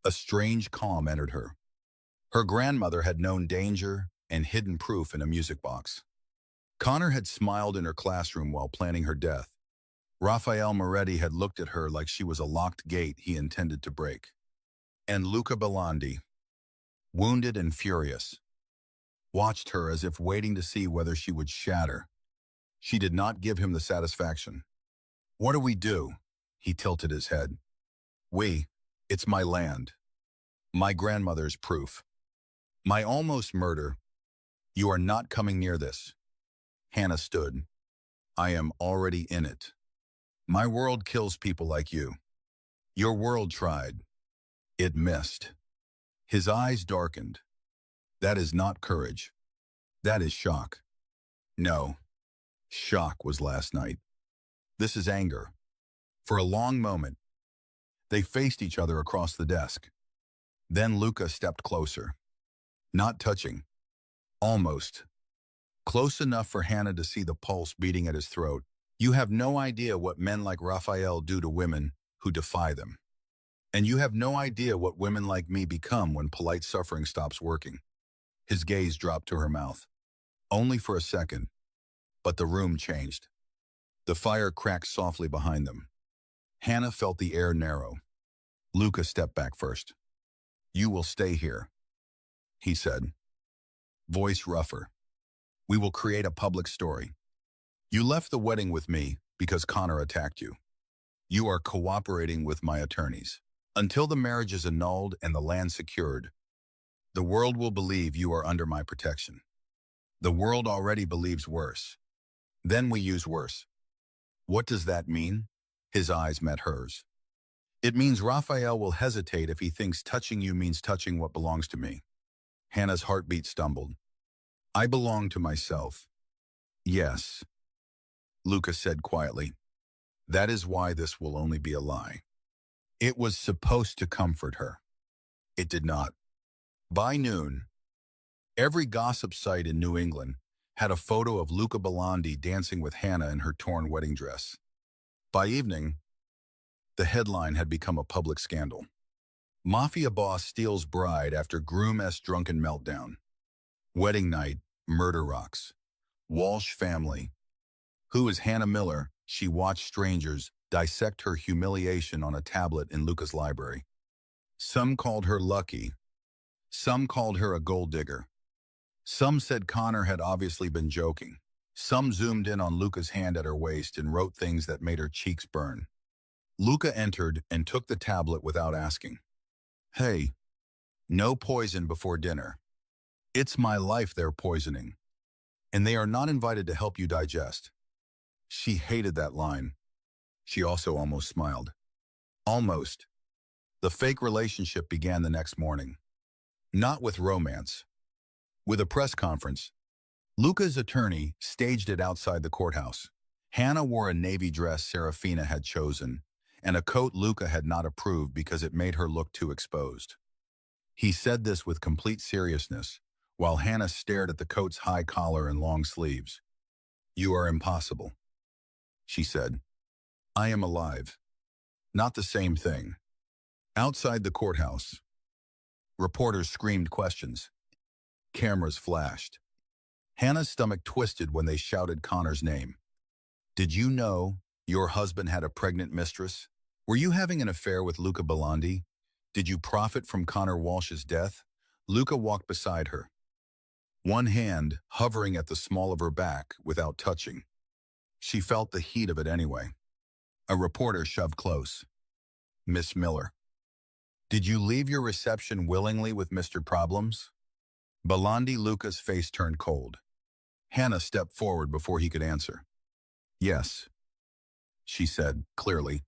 a strange calm entered her. Her grandmother had known danger and hidden proof in a music box. Connor had smiled in her classroom while planning her death. Raphael Moretti had looked at her like she was a locked gate he intended to break. And Luca Belandi, wounded and furious, watched her as if waiting to see whether she would shatter. She did not give him the satisfaction. What do we do? He tilted his head. It's my land. My grandmother's proof. My almost murder. You are not coming near this. Hannah stood. I am already in it. My world kills people like you. Your world tried. It missed. His eyes darkened. That is not courage. That is shock. No. Shock was last night. This is anger. For a long moment, they faced each other across the desk. Then Luca stepped closer. Not touching. Almost. Close enough for Hannah to see the pulse beating at his throat. You have no idea what men like Raphael do to women who defy them. And you have no idea what women like me become when polite suffering stops working. His gaze dropped to her mouth. Only for a second. But the room changed. The fire cracked softly behind them. Hannah felt the air narrow. Luca stepped back first. "You will stay here," he said, voice rougher. "We will create a public story. You left the wedding with me because Connor attacked you. You are cooperating with my attorneys. Until the marriage is annulled and the land secured, the world will believe you are under my protection. The world already believes worse. Then we use worse." "What does that mean?" His eyes met hers. "It means Raphael will hesitate if he thinks touching you means touching what belongs to me." Hannah's heartbeat stumbled. "I belong to myself." "Yes," Lucas said quietly. "That is why this will only be a lie." It was supposed to comfort her. It did not. By noon, every gossip site in New England had a photo of Luca Bellondi dancing with Hannah in her torn wedding dress. By evening, the headline had become a public scandal. Mafia boss steals bride after groom's drunken meltdown. Wedding night, murder rocks. Walsh family. Who is Hannah Miller? She watched strangers dissect her humiliation on a tablet in Luca's library. Some called her lucky. Some called her a gold digger. Some said Connor had obviously been joking. Some zoomed in on Luca's hand at her waist and wrote things that made her cheeks burn. Luca entered and took the tablet without asking. "Hey, no poison before dinner. It's my life they're poisoning. And they are not invited to help you digest." She hated that line. She also almost smiled. Almost. The fake relationship began the next morning. Not with romance. With a press conference. Luca's attorney staged it outside the courthouse. Hannah wore a navy dress Serafina had chosen, and a coat Luca had not approved because it made her look too exposed. He said this with complete seriousness, while Hannah stared at the coat's high collar and long sleeves. "You are impossible," she said. "I am alive." Not the same thing. Outside the courthouse, reporters screamed questions. Cameras flashed. Hannah's stomach twisted when they shouted Connor's name. "Did you know your husband had a pregnant mistress? Were you having an affair with Luca Bellondi? Did you profit from Connor Walsh's death?" Luca walked beside her, one hand hovering at the small of her back without touching. She felt the heat of it anyway. A reporter shoved close. "Miss Miller, did you leave your reception willingly with Mr. Problems?" Bellondi Luca's face turned cold. Hannah stepped forward before he could answer. "Yes," she said, clearly.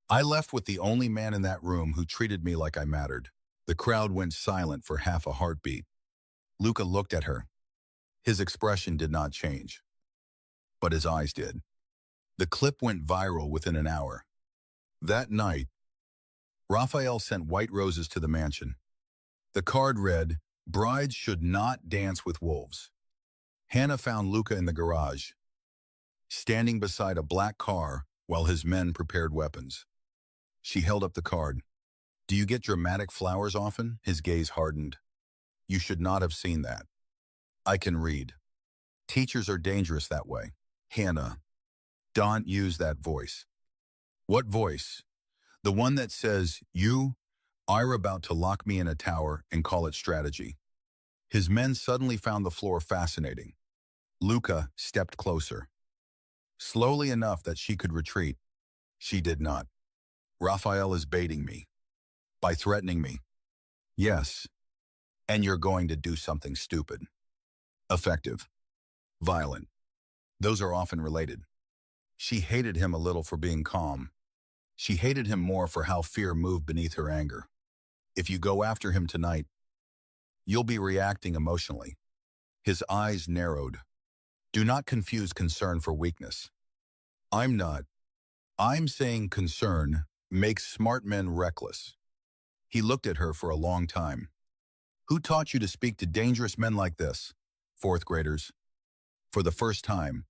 "I left with the only man in that room who treated me like I mattered." The crowd went silent for half a heartbeat. Luca looked at her. His expression did not change, but his eyes did. The clip went viral within an hour. That night, Raphael sent white roses to the mansion. The card read, "Brides should not dance with wolves." Hannah found Luca in the garage, standing beside a black car while his men prepared weapons. She held up the card. "Do you get dramatic flowers often?" His gaze hardened. "You should not have seen that." "I can read. Teachers are dangerous that way." "Hannah, don't use that voice." "What voice?" "The one that says, you are about to lock me in a tower and call it strategy." His men suddenly found the floor fascinating. Luca stepped closer. Slowly enough that she could retreat. She did not. "Raphael is baiting me. By threatening me." "Yes. And you're going to do something stupid." "Effective. Violent. Those are often related." She hated him a little for being calm. She hated him more for how fear moved beneath her anger. "If you go after him tonight, you'll be reacting emotionally." His eyes narrowed. "Do not confuse concern for weakness." "I'm not. I'm saying concern makes smart men reckless." He looked at her for a long time. "Who taught you to speak to dangerous men like this?" "Fourth graders." For the first time,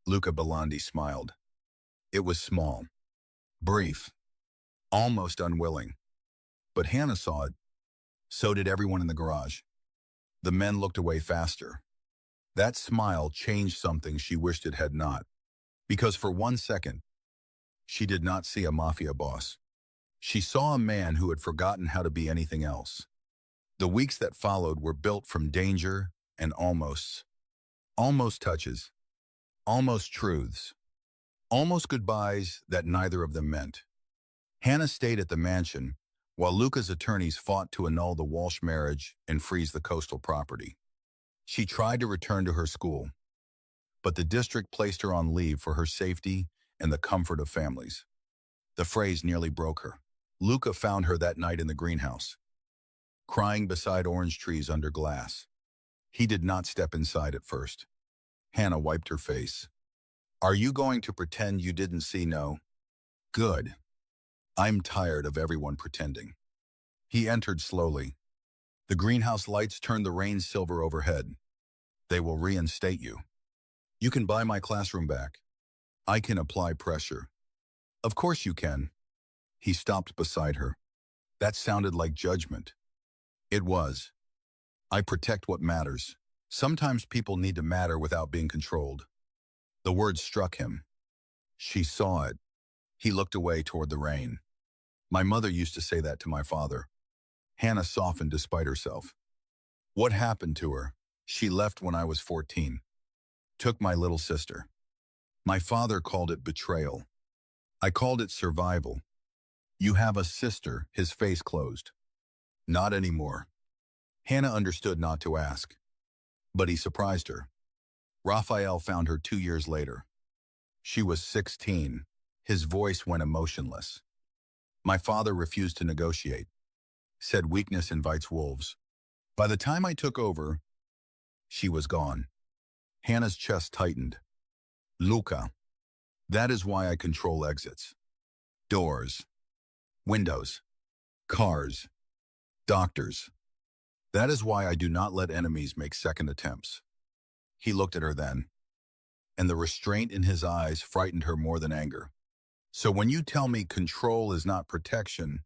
Luca Bellondi smiled. It was small, brief, almost unwilling. But Hannah saw it. So did everyone in the garage. The men looked away faster. That smile changed something she wished it had not. Because for 1 second, she did not see a mafia boss. She saw a man who had forgotten how to be anything else. The weeks that followed were built from danger and almosts. Almost touches, almost truths, almost goodbyes that neither of them meant. Hannah stayed at the mansion while Luca's attorneys fought to annul the Walsh marriage and freeze the coastal property. She tried to return to her school, but the district placed her on leave for her safety and the comfort of families. The phrase nearly broke her. Luca found her that night in the greenhouse, crying beside orange trees under glass. He did not step inside at first. Hannah wiped her face. "Are you going to pretend you didn't see no?" "Good. I'm tired of everyone pretending." He entered slowly. The greenhouse lights turned the rain silver overhead. "They will reinstate you. You can buy my classroom back. I can apply pressure." "Of course you can." He stopped beside her. That sounded like judgment. It was. "I protect what matters. Sometimes people need to matter without being controlled." The words struck him. She saw it. He looked away toward the rain. "My mother used to say that to my father." Hannah softened despite herself. "What happened to her? She left when I was 14. Took my little sister. My father called it betrayal. I called it survival." "You have a sister," his face closed. "Not anymore." Hannah understood not to ask. But he surprised her. Raphael found her 2 years later. She was 16. His voice went emotionless. "My father refused to negotiate. Said weakness invites wolves. By the time I took over, she was gone." Hannah's chest tightened. "Luca, that is why I control exits. Doors, windows, cars, doctors. That is why I do not let enemies make second attempts." He looked at her then, and the restraint in his eyes frightened her more than anger. "So when you tell me control is not protection,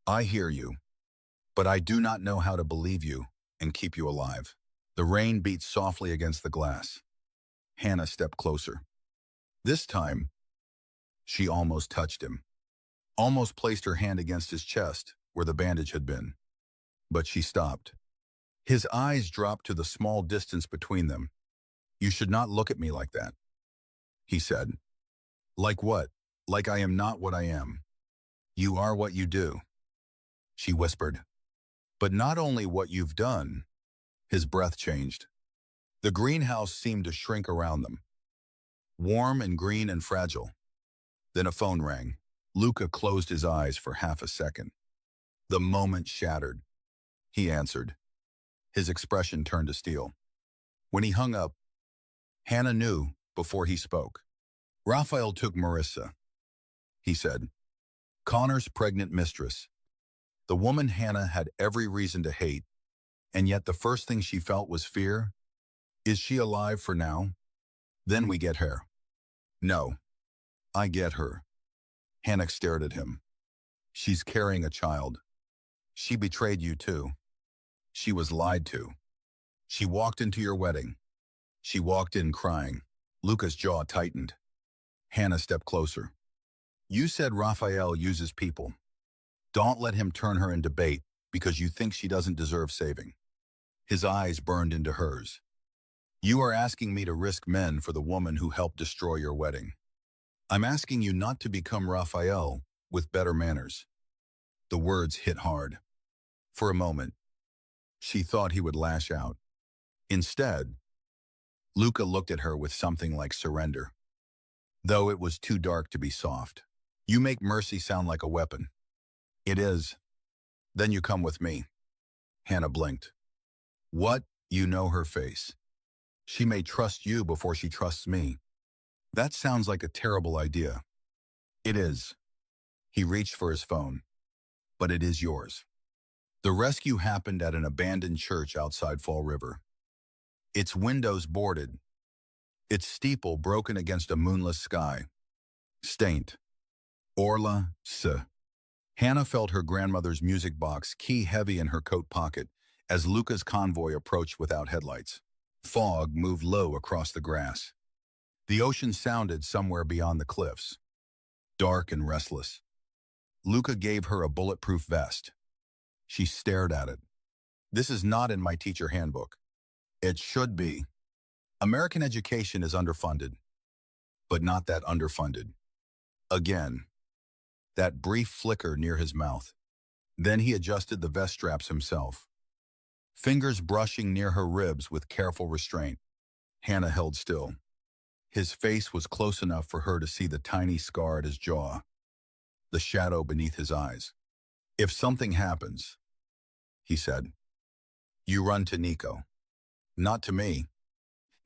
I hear you, but I do not know how to believe you and keep you alive." The rain beat softly against the glass. Hannah stepped closer. This time, she almost touched him, almost placed her hand against his chest where the bandage had been. But she stopped. His eyes dropped to the small distance between them. "You should not look at me like that," he said. "Like what? Like I am not what I am." "You are what you do," she whispered. "But not only what you've done." His breath changed. The greenhouse seemed to shrink around them, warm and green and fragile. Then a phone rang. Luca closed his eyes for half a second. The moment shattered. He answered. His expression turned to steel. When he hung up, Hannah knew before he spoke. "Raphael took Marissa," he said. "Connor's pregnant mistress. The woman Hannah had every reason to hate, and yet the first thing she felt was fear. Is she alive for now? Then we get her." "No, I get her." Hannah stared at him. "She's carrying a child. She betrayed you too. She was lied to. She walked into your wedding. She walked in crying." Luca's jaw tightened. Hannah stepped closer. "You said Raphael uses people. Don't let him turn her in debate because you think she doesn't deserve saving." His eyes burned into hers. "You are asking me to risk men for the woman who helped destroy your wedding. I'm asking you not to become Raphael with better manners." The words hit hard. For a moment, she thought he would lash out. Instead, Luca looked at her with something like surrender, though it was too dark to be soft. "You make mercy sound like a weapon." "It is." "Then you come with me." Hannah blinked. "What? You know her face. She may trust you before she trusts me." "That sounds like a terrible idea." "It is." He reached for his phone. "But it is yours." The rescue happened at an abandoned church outside Fall River. Its windows boarded, its steeple broken against a moonless sky. Stained. Orla, S. Hannah felt her grandmother's music box key heavy in her coat pocket as Luca's convoy approached without headlights. Fog moved low across the grass. The ocean sounded somewhere beyond the cliffs, dark and restless. Luca gave her a bulletproof vest. She stared at it. This is not in my teacher handbook. It should be. American education is underfunded, but not that underfunded. Again, that brief flicker near his mouth. Then he adjusted the vest straps himself, fingers brushing near her ribs with careful restraint. Hannah held still. His face was close enough for her to see the tiny scar at his jaw, the shadow beneath his eyes. If something happens, he said, you run to Nico. Not to me.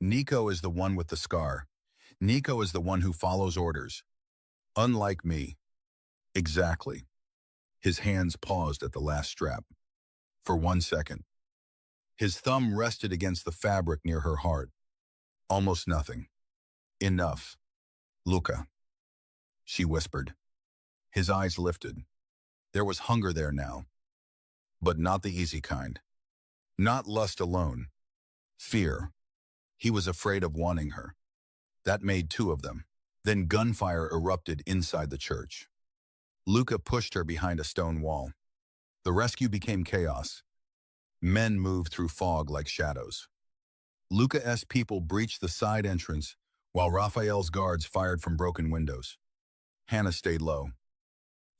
Nico is the one with the scar. Nico is the one who follows orders. Unlike me. Exactly. His hands paused at the last strap. For 1 second. His thumb rested against the fabric near her heart. Almost nothing. Enough. Luca. She whispered. His eyes lifted. There was hunger there now. But not the easy kind. Not lust alone. Fear. He was afraid of wanting her. That made 2 of them. Then gunfire erupted inside the church. Luca pushed her behind a stone wall. The rescue became chaos. Men moved through fog like shadows. Luca's people breached the side entrance while Raphael's guards fired from broken windows. Hannah stayed low.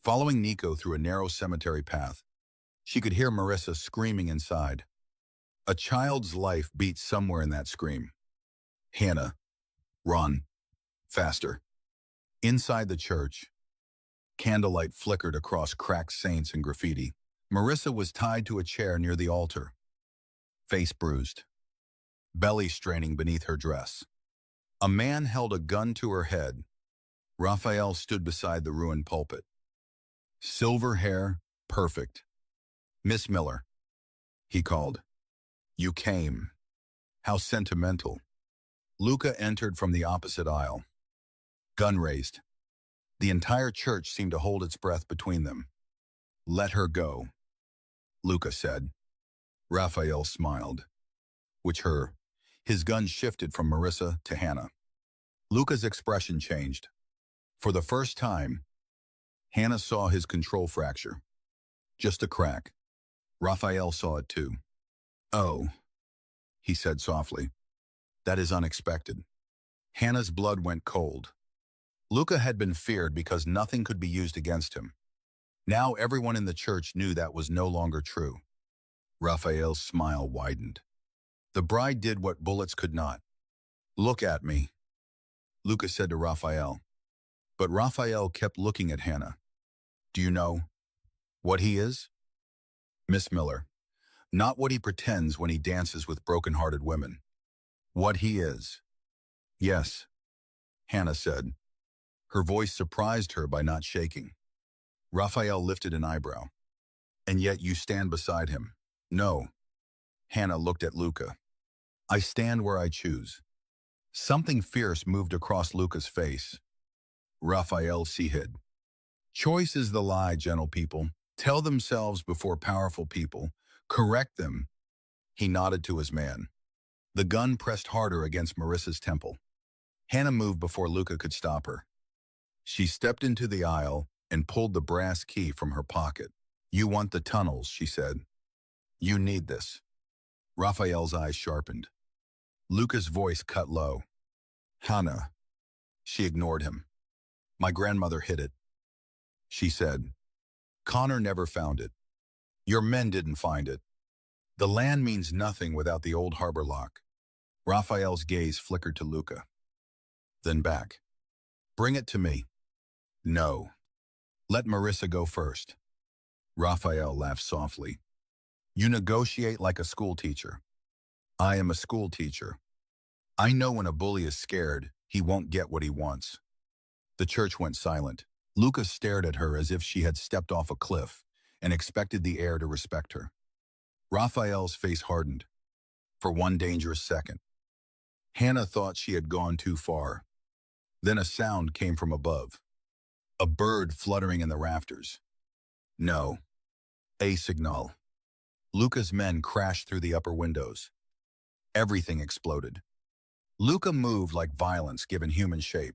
Following Nico through a narrow cemetery path, she could hear Marissa screaming inside. A child's life beat somewhere in that scream. Hannah, run. Faster. Inside the church, candlelight flickered across cracked saints and graffiti. Marissa was tied to a chair near the altar, face bruised, belly straining beneath her dress. A man held a gun to her head. Raphael stood beside the ruined pulpit. Silver hair, perfect. Miss Miller, he called. You came. How sentimental. Luca entered from the opposite aisle. Gun raised. The entire church seemed to hold its breath between them. Let her go, Luca said. Raphael smiled. Which her? His gun shifted from Marissa to Hannah. Luca's expression changed. For the first time, Hannah saw his control fracture. Just a crack. Raphael saw it too. Oh, he said softly. That is unexpected. Hannah's blood went cold. Luca had been feared because nothing could be used against him. Now everyone in the church knew that was no longer true. Raphael's smile widened. The bride did what bullets could not. Look at me, Luca said to Raphael. But Raphael kept looking at Hannah. Do you know what he is? Miss Miller, not what he pretends when he dances with broken-hearted women. What he is. Yes, Hannah said. Her voice surprised her by not shaking. Raphael lifted an eyebrow. And yet you stand beside him. No. Hannah looked at Luca. I stand where I choose. Something fierce moved across Luca's face. Raphael hid. Choice is the lie, gentle people. Tell themselves before powerful people. Correct them. He nodded to his man. The gun pressed harder against Marissa's temple. Hannah moved before Luca could stop her. She stepped into the aisle and pulled the brass key from her pocket. You want the tunnels, she said. You need this. Raphael's eyes sharpened. Luca's voice cut low. Hannah. She ignored him. My grandmother hid it. She said. Connor never found it. Your men didn't find it. The land means nothing without the old harbor lock. Raphael's gaze flickered to Luca. Then back. Bring it to me. No. Let Marissa go first. Raphael laughed softly. You negotiate like a schoolteacher. I am a schoolteacher. I know when a bully is scared, he won't get what he wants. The church went silent. Luca stared at her as if she had stepped off a cliff and expected the air to respect her. Raphael's face hardened. For one dangerous second. Hannah thought she had gone too far. Then a sound came from above. A bird fluttering in the rafters. No. A signal. Luca's men crashed through the upper windows. Everything exploded. Luca moved like violence given human shape.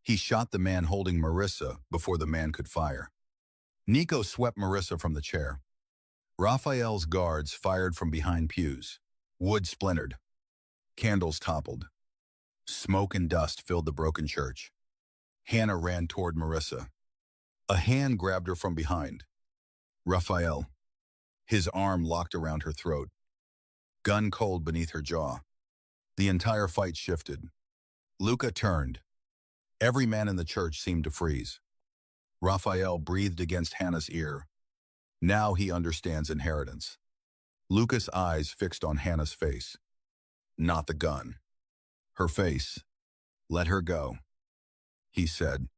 He shot the man holding Marissa before the man could fire. Nico swept Marissa from the chair. Raphael's guards fired from behind pews. Wood splintered. Candles toppled. Smoke and dust filled the broken church. Hannah ran toward Marissa. A hand grabbed her from behind. Raphael. His arm locked around her throat. Gun cold beneath her jaw. The entire fight shifted. Luca turned. Every man in the church seemed to freeze. Raphael breathed against Hannah's ear. Now he understands inheritance. Luca's eyes fixed on Hannah's face. Not the gun. Her face. Let her go, he said.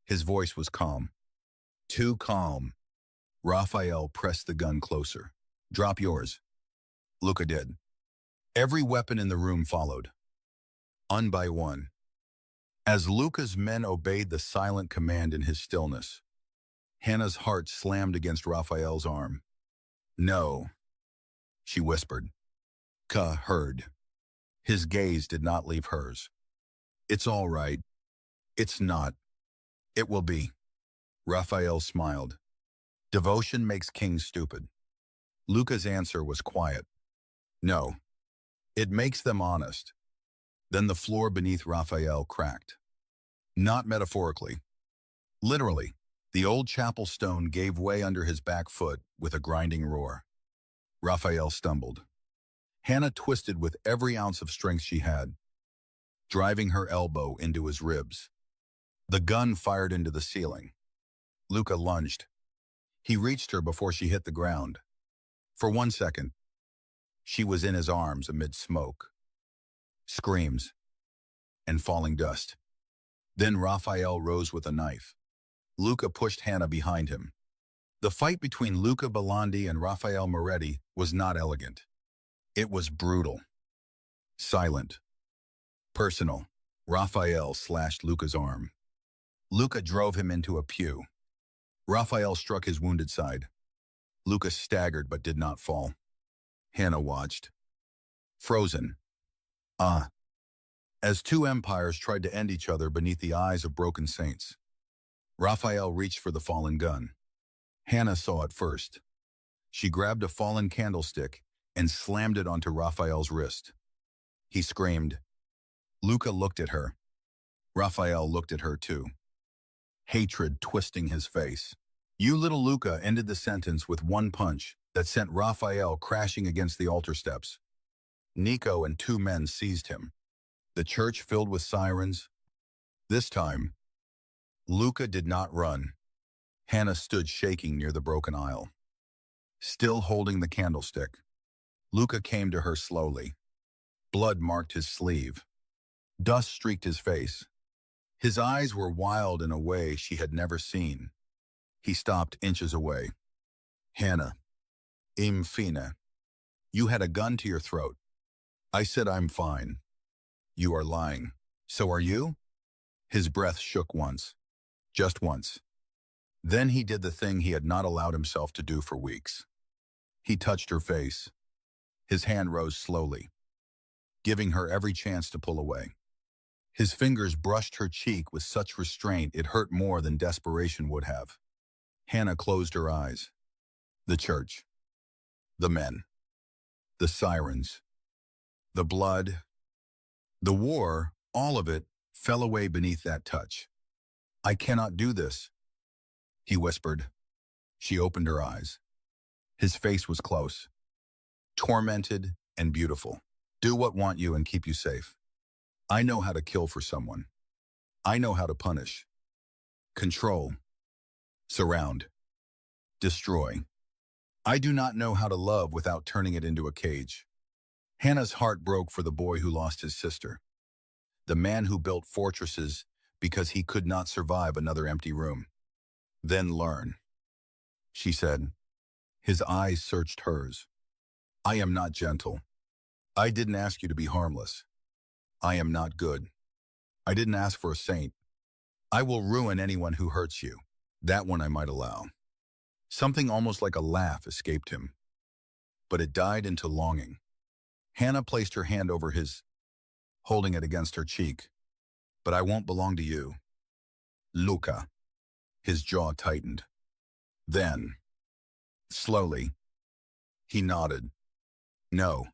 His voice was calm. Too calm. Raphael pressed the gun closer. Drop yours. Luca did. Every weapon in the room followed. One by one. As Luca's men obeyed the silent command in his stillness, Hannah's heart slammed against Raphael's arm. No, she whispered. Ka heard. His gaze did not leave hers. It's all right. It's not. It will be. Raphael smiled. Devotion makes kings stupid. Luca's answer was quiet. No. It makes them honest. Then the floor beneath Raphael cracked. Not metaphorically. Literally, the old chapel stone gave way under his back foot with a grinding roar. Raphael stumbled. Hannah twisted with every ounce of strength she had, driving her elbow into his ribs. The gun fired into the ceiling. Luca lunged. He reached her before she hit the ground. For 1 second, she was in his arms amid smoke, screams, and falling dust. Then Raphael rose with a knife. Luca pushed Hannah behind him. The fight between Luca Bellondi and Raphael Moretti was not elegant. It was brutal, silent, personal. Raphael slashed Luca's arm. Luca drove him into a pew. Raphael struck his wounded side. Luca staggered but did not fall. Hannah watched, frozen. As two empires tried to end each other beneath the eyes of broken saints. Raphael reached for the fallen gun. Hannah saw it first. She grabbed a fallen candlestick and slammed it onto Raphael's wrist. He screamed. Luca looked at her. Raphael looked at her too. Hatred twisting his face. You little Luca ended the sentence with one punch that sent Raphael crashing against the altar steps. Nico and two men seized him. The church filled with sirens. This time, Luca did not run. Hannah stood shaking near the broken aisle, still holding the candlestick. Luca came to her slowly. Blood marked his sleeve. Dust streaked his face. His eyes were wild in a way she had never seen. He stopped inches away. Hannah, infine. You had a gun to your throat. I said I'm fine. You are lying. So are you? His breath shook once. Just once. Then he did the thing he had not allowed himself to do for weeks. He touched her face. His hand rose slowly, giving her every chance to pull away. His fingers brushed her cheek with such restraint it hurt more than desperation would have. Hannah closed her eyes. The church. The men. The sirens. The blood. The war, all of it, fell away beneath that touch. I cannot do this, he whispered. She opened her eyes. His face was close, tormented and beautiful. Do what want you and keep you safe. I know how to kill for someone. I know how to punish, control, surround, destroy. I do not know how to love without turning it into a cage. Hannah's heart broke for the boy who lost his sister, the man who built fortresses because he could not survive another empty room. Then learn, she said. His eyes searched hers. I am not gentle. I didn't ask you to be harmless. I am not good. I didn't ask for a saint. I will ruin anyone who hurts you. That one I might allow. Something almost like a laugh escaped him, but it died into longing. Hannah placed her hand over his. holding it against her cheek. But I won't belong to you. Luca. His jaw tightened. Then, slowly, he nodded. No,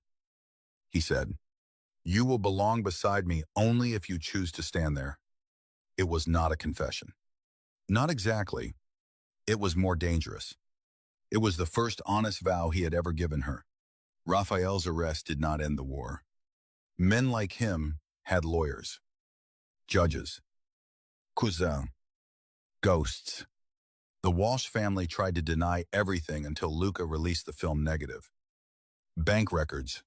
he said. You will belong beside me only if you choose to stand there. It was not a confession. Not exactly. It was more dangerous. It was the first honest vow he had ever given her. Raphael's arrest did not end the war. Men like him had lawyers, judges, cousins, ghosts. The Walsh family tried to deny everything until Luca released the film negative. Bank records,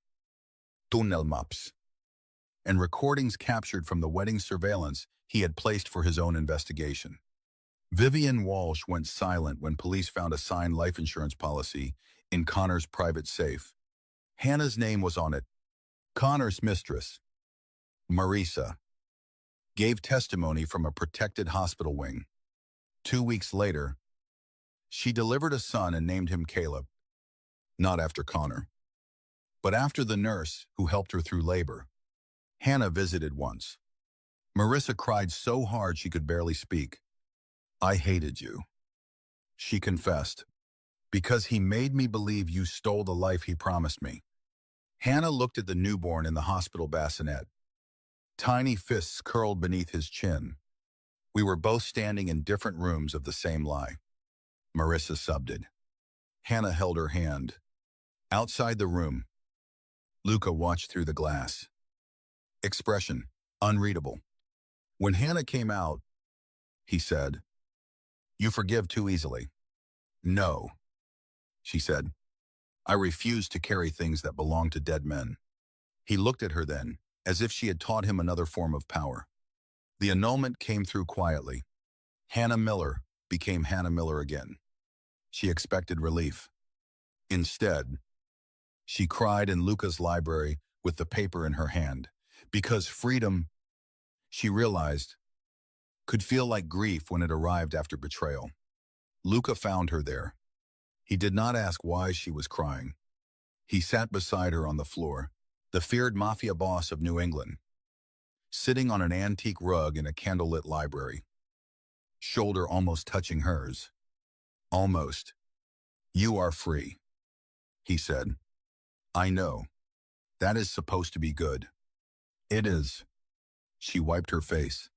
tunnel maps, and recordings captured from the wedding surveillance he had placed for his own investigation. Vivian Walsh went silent when police found a signed life insurance policy in Connor's private safe. Hannah's name was on it. Connor's mistress, Marisa, gave testimony from a protected hospital wing. 2 weeks later, she delivered a son and named him Caleb, not after Connor, but after the nurse who helped her through labor. Hannah visited once. Marissa cried so hard she could barely speak. I hated you, she confessed, because he made me believe you stole the life he promised me. Hannah looked at the newborn in the hospital bassinet. Tiny fists curled beneath his chin. We were both standing in different rooms of the same lie. Marissa subbed. Hannah held her hand. Outside the room, Luca watched through the glass. Expression, unreadable. When Hannah came out, he said, You forgive too easily. No, she said. I refuse to carry things that belong to dead men. He looked at her then, as if she had taught him another form of power. The annulment came through quietly. Hannah Miller became Hannah Miller again. She expected relief. Instead, she cried in Luca's library with the paper in her hand, because freedom, she realized, could feel like grief when it arrived after betrayal. Luca found her there. He did not ask why she was crying. He sat beside her on the floor, the feared Mafia boss of New England, sitting on an antique rug in a candlelit library, shoulder almost touching hers. Almost. You are free, he said. I know. That is supposed to be good. It is. She wiped her face.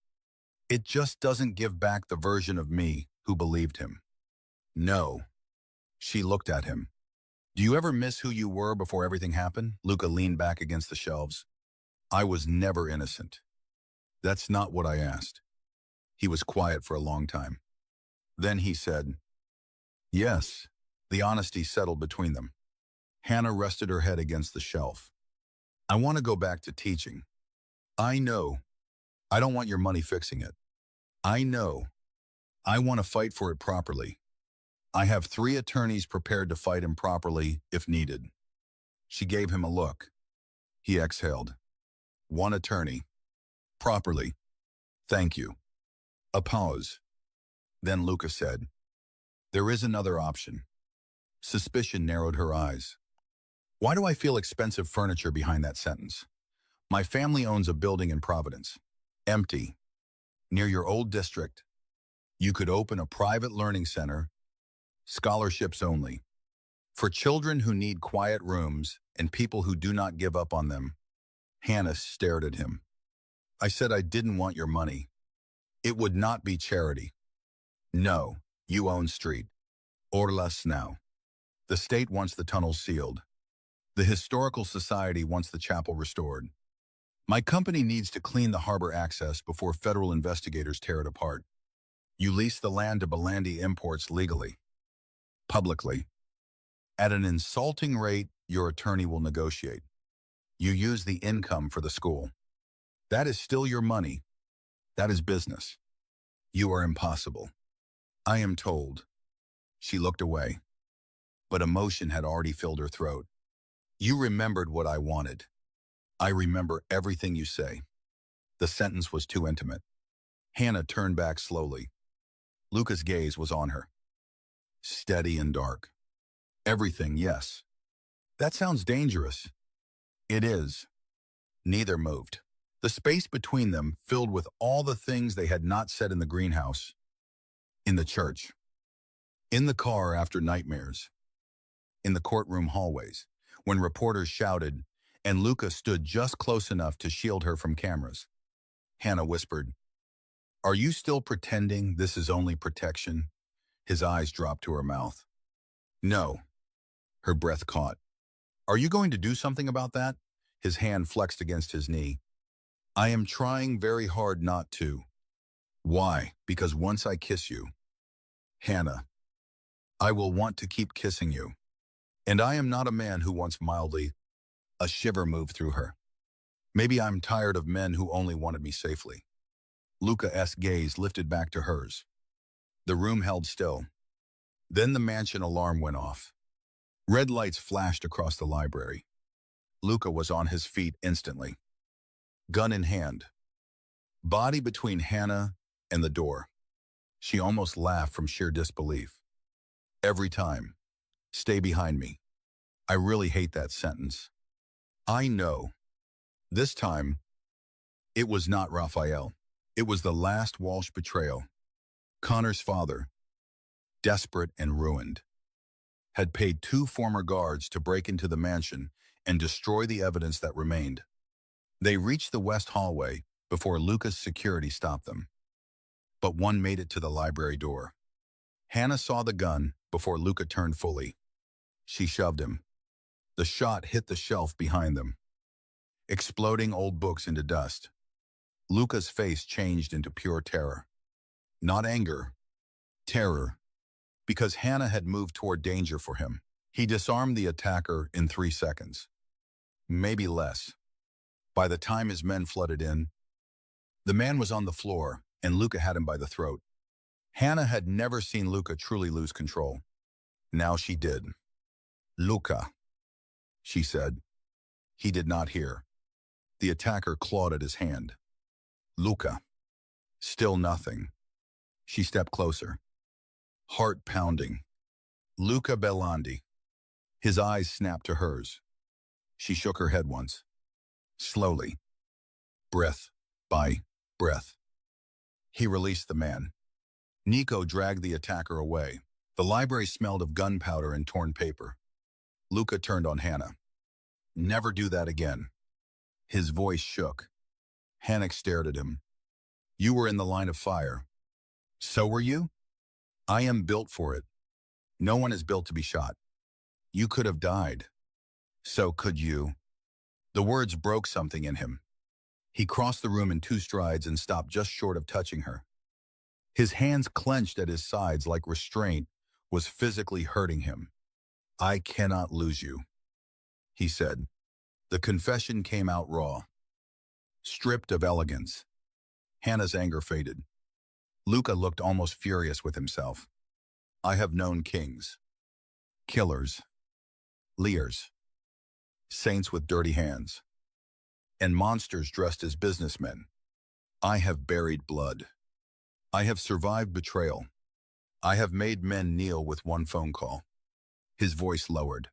It just doesn't give back the version of me who believed him. No. She looked at him. Do you ever miss who you were before everything happened? Luca leaned back against the shelves. I was never innocent. That's not what I asked. He was quiet for a long time. Then he said, Yes. The honesty settled between them. Hannah rested her head against the shelf. I want to go back to teaching. I know. I don't want your money fixing it. I know. I want to fight for it properly. I have 3 attorneys prepared to fight him properly if needed. She gave him a look. He exhaled. 1 attorney. Properly. Thank you. A pause. Then Luca said, There is another option. Suspicion narrowed her eyes. Why do I feel expensive furniture behind that sentence? My family owns a building in Providence. Empty. Near your old district. You could open a private learning center, scholarships only, for children who need quiet rooms and people who do not give up on them. Hannah stared at him. I said I didn't want your money. It would not be charity. No, you own street. Or less now. The state wants the tunnels sealed. The Historical Society wants the chapel restored. My company needs to clean the harbor access before federal investigators tear it apart. You lease the land to Belandi Imports legally, publicly. At an insulting rate, your attorney will negotiate. You use the income for the school. That is still your money. That is business. You are impossible. I am told. She looked away, but emotion had already filled her throat. You remembered what I wanted. I remember everything you say. The sentence was too intimate. Hannah turned back slowly. Luca's gaze was on her. Steady and dark. Everything, yes. That sounds dangerous. It is. Neither moved. The space between them filled with all the things they had not said in the greenhouse, in the church, in the car after nightmares, in the courtroom hallways, when reporters shouted, and Luca stood just close enough to shield her from cameras. Hannah whispered, "Are you still pretending this is only protection?" His eyes dropped to her mouth. "No." Her breath caught. "Are you going to do something about that?" His hand flexed against his knee. "I am trying very hard not to." "Why?" "Because once I kiss you, Hannah, I will want to keep kissing you. And I am not a man who wants mildly." A shiver moved through her. "Maybe I'm tired of men who only wanted me safely." Luca's gaze lifted back to hers. The room held still. Then the mansion alarm went off. Red lights flashed across the library. Luca was on his feet instantly, gun in hand, body between Hannah and the door. She almost laughed from sheer disbelief. Every time, "Stay behind me." I really hate that sentence. I know. This time, it was not Raphael. It was the last Walsh betrayal. Connor's father, desperate and ruined, had paid 2 former guards to break into the mansion and destroy the evidence that remained. They reached the west hallway before Luca's security stopped them. But one made it to the library door. Hannah saw the gun before Luca turned fully. She shoved him. The shot hit the shelf behind them, exploding old books into dust. Luca's face changed into pure terror. Not anger, terror, because Hannah had moved toward danger for him. He disarmed the attacker in 3 seconds. Maybe less. By the time his men flooded in, the man was on the floor and Luca had him by the throat. Hannah had never seen Luca truly lose control. Now she did. "Luca," she said. He did not hear. The attacker clawed at his hand. "Luca." Still nothing. She stepped closer, heart pounding. "Luca Belandi." His eyes snapped to hers. She shook her head once. Slowly, breath by breath. He released the man. Nico dragged the attacker away. The library smelled of gunpowder and torn paper. Luca turned on Hannah. "Never do that again." His voice shook. Hannah stared at him. "You were in the line of fire." "So were you?" "I am built for it. No one is built to be shot." "You could have died." "So could you." The words broke something in him. He crossed the room in 2 strides and stopped just short of touching her. His hands clenched at his sides like restraint was physically hurting him. "I cannot lose you," he said. The confession came out raw, stripped of elegance. Hannah's anger faded. Luca looked almost furious with himself. "I have known kings, killers, leers, saints with dirty hands, and monsters dressed as businessmen. I have buried blood. I have survived betrayal. I have made men kneel with one phone call." His voice lowered.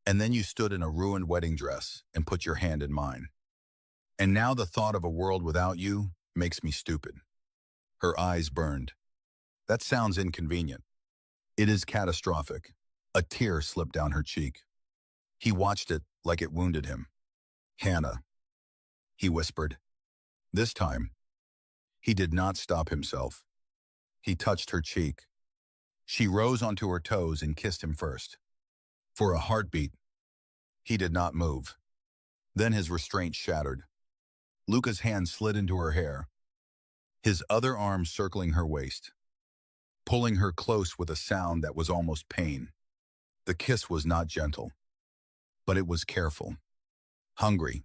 "And then you stood in a ruined wedding dress and put your hand in mine. And now the thought of a world without you makes me stupid." Her eyes burned. "That sounds inconvenient." "It is catastrophic." A tear slipped down her cheek. He watched it like it wounded him. "Hannah," he whispered. This time, he did not stop himself. He touched her cheek. She rose onto her toes and kissed him first. For a heartbeat, he did not move. Then his restraint shattered. Luca's hand slid into her hair, his other arm circling her waist, pulling her close with a sound that was almost pain. The kiss was not gentle, but it was careful, hungry,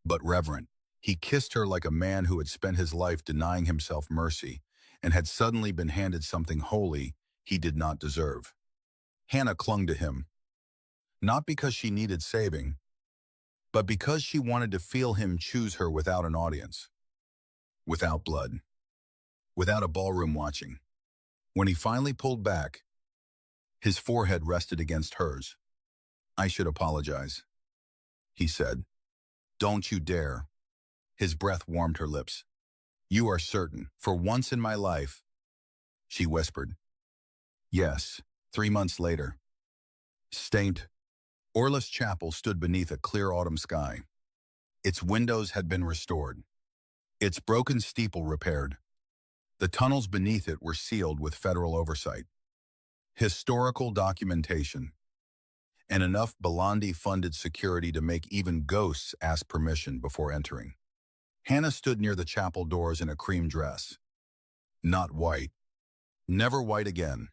but reverent. He kissed her like a man who had spent his life denying himself mercy and had suddenly been handed something holy he did not deserve. Hannah clung to him, not because she needed saving, but because she wanted to feel him choose her without an audience, without blood, without a ballroom watching. When he finally pulled back, his forehead rested against hers. "I should apologize," he said. "Don't you dare." His breath warmed her lips. You are certain, for once in my life, she whispered. Yes, 3 months later. Stained. Orla's chapel stood beneath a clear autumn sky. Its windows had been restored, its broken steeple repaired. The tunnels beneath it were sealed with federal oversight, historical documentation, and enough Belandi-funded security to make even ghosts ask permission before entering. Hannah stood near the chapel doors in a cream dress. Not white. Never white again.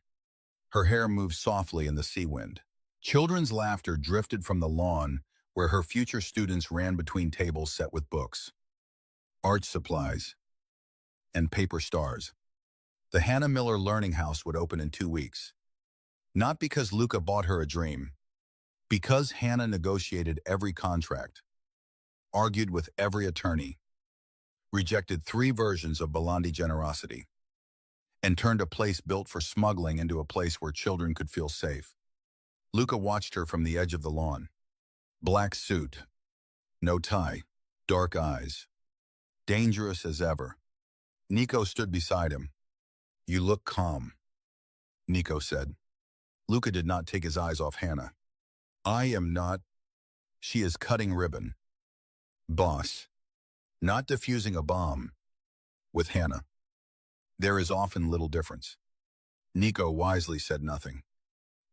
Her hair moved softly in the sea wind. Children's laughter drifted from the lawn where her future students ran between tables set with books, art supplies, and paper stars. The Hannah Miller Learning House would open in 2 weeks. Not because Luca bought her a dream, because Hannah negotiated every contract, argued with every attorney, rejected 3 versions of Belandi generosity, and turned a place built for smuggling into a place where children could feel safe. Luca watched her from the edge of the lawn. Black suit, no tie, dark eyes, dangerous as ever. Nico stood beside him. You look calm, Nico said. Luca did not take his eyes off Hannah. I am not. She is cutting ribbon. Boss. Not defusing a bomb. With Hannah. There is often little difference. Nico wisely said nothing.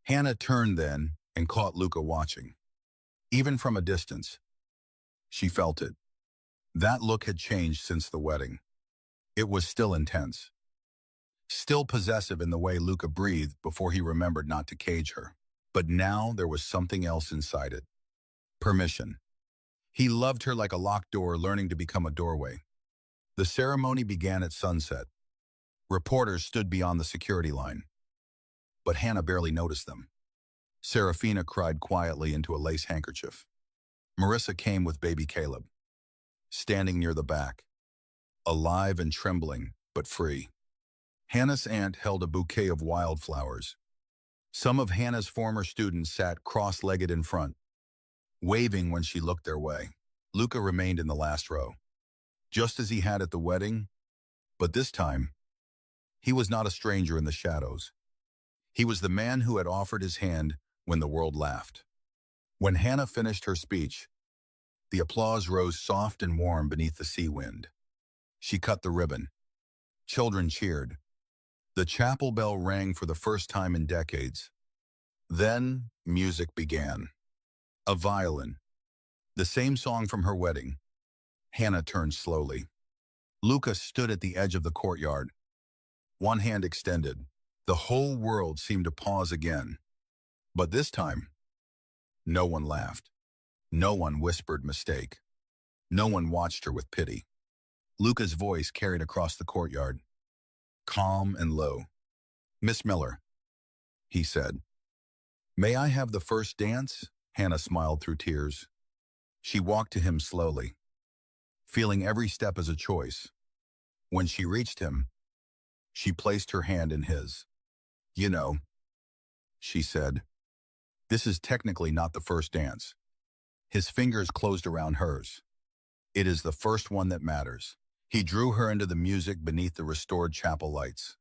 Hannah turned then and caught Luca watching. Even from a distance. She felt it. That look had changed since the wedding. It was still intense. Still possessive in the way Luca breathed before he remembered not to cage her. But now there was something else inside it. Permission. He loved her like a locked door learning to become a doorway. The ceremony began at sunset. Reporters stood beyond the security line. But Hannah barely noticed them. Serafina cried quietly into a lace handkerchief. Marissa came with baby Caleb, standing near the back, alive and trembling, but free. Hannah's aunt held a bouquet of wildflowers. Some of Hannah's former students sat cross-legged in front, waving when she looked their way. Luca remained in the last row, just as he had at the wedding, but this time, he was not a stranger in the shadows. He was the man who had offered his hand when the world laughed. When Hannah finished her speech, the applause rose soft and warm beneath the sea wind. She cut the ribbon. Children cheered. The chapel bell rang for the first time in decades. Then, music began. A violin. The same song from her wedding. Hannah turned slowly. Luca stood at the edge of the courtyard, one hand extended. The whole world seemed to pause again. But this time, no one laughed. No one whispered mistake. No one watched her with pity. Luca's voice carried across the courtyard, calm and low. Miss Miller, he said. May I have the first dance? Hannah smiled through tears. She walked to him slowly, feeling every step as a choice. When she reached him, she placed her hand in his. You know, she said, this is technically not the first dance. His fingers closed around hers. It is the first one that matters. He drew her into the music beneath the restored chapel lights.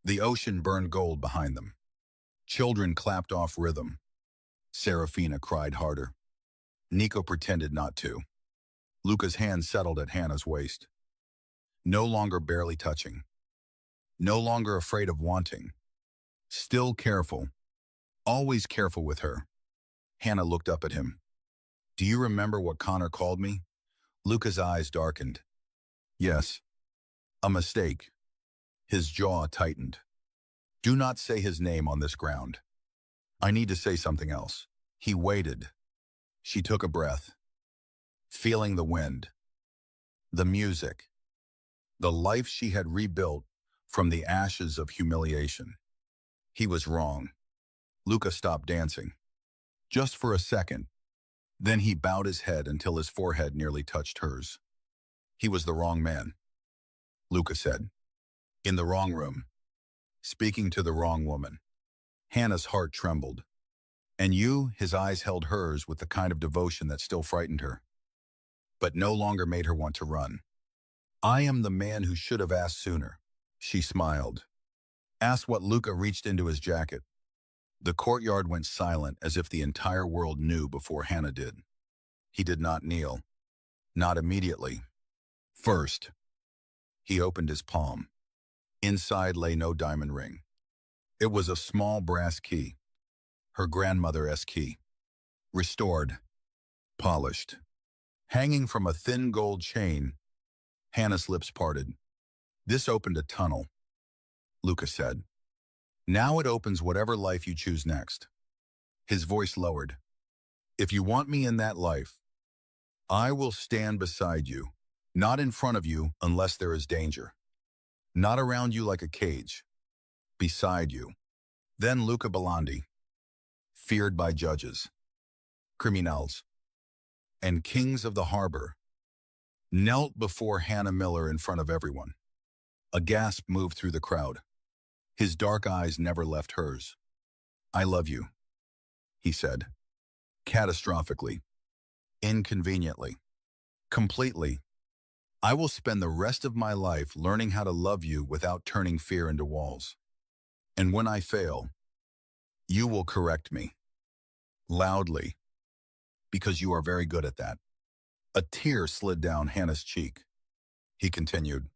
The ocean burned gold behind them. Children clapped off rhythm. Serafina cried harder. Nico pretended not to. Luca's hand settled at Hannah's waist. No longer barely touching. No longer afraid of wanting. Still careful. Always careful with her. Hannah looked up at him. Do you remember what Connor called me? Luca's eyes darkened. Yes. A mistake. His jaw tightened. Do not say his name on this ground. I need to say something else. He waited. She took a breath, feeling the wind, the music, the life she had rebuilt from the ashes of humiliation. He was wrong. Luca stopped dancing. Just for a second. Then he bowed his head until his forehead nearly touched hers. He was the wrong man, Luca said. In the wrong room. Speaking to the wrong woman. Hannah's heart trembled. And you, his eyes held hers with the kind of devotion that still frightened her. but no longer made her want to run. I am the man who should have asked sooner. She smiled. Asked what Luca reached into his jacket. The courtyard went silent as if the entire world knew before Hannah did. He did not kneel. Not immediately. First, he opened his palm. Inside lay no diamond ring. It was a small brass key. Her grandmother's key. Restored. Polished. Hanging from a thin gold chain, Hannah's lips parted. This opened a tunnel, Luca said. Now it opens whatever life you choose next. His voice lowered. If you want me in that life, I will stand beside you, not in front of you unless there is danger. Not around you like a cage. Beside you. Then Luca Belandi, feared by judges, criminals, and kings of the harbor, knelt before Hannah Miller in front of everyone. A gasp moved through the crowd. His dark eyes never left hers. I love you, he said, catastrophically, inconveniently, completely. I will spend the rest of my life learning how to love you without turning fear into walls. And when I fail, you will correct me. Loudly. Because you are very good at that. A tear slid down Hannah's cheek. He continued,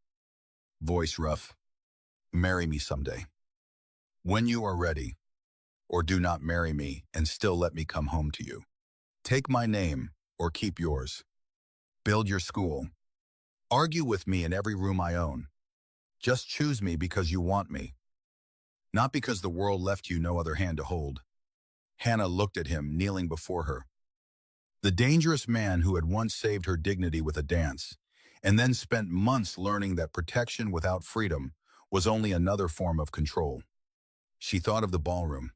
voice rough, marry me someday. When you are ready, or do not marry me and still let me come home to you. Take my name or keep yours. Build your school. Argue with me in every room I own. Just choose me because you want me. Not because the world left you no other hand to hold. Hannah looked at him, kneeling before her. The dangerous man who had once saved her dignity with a dance, and then spent months learning that protection without freedom was only another form of control. She thought of the ballroom,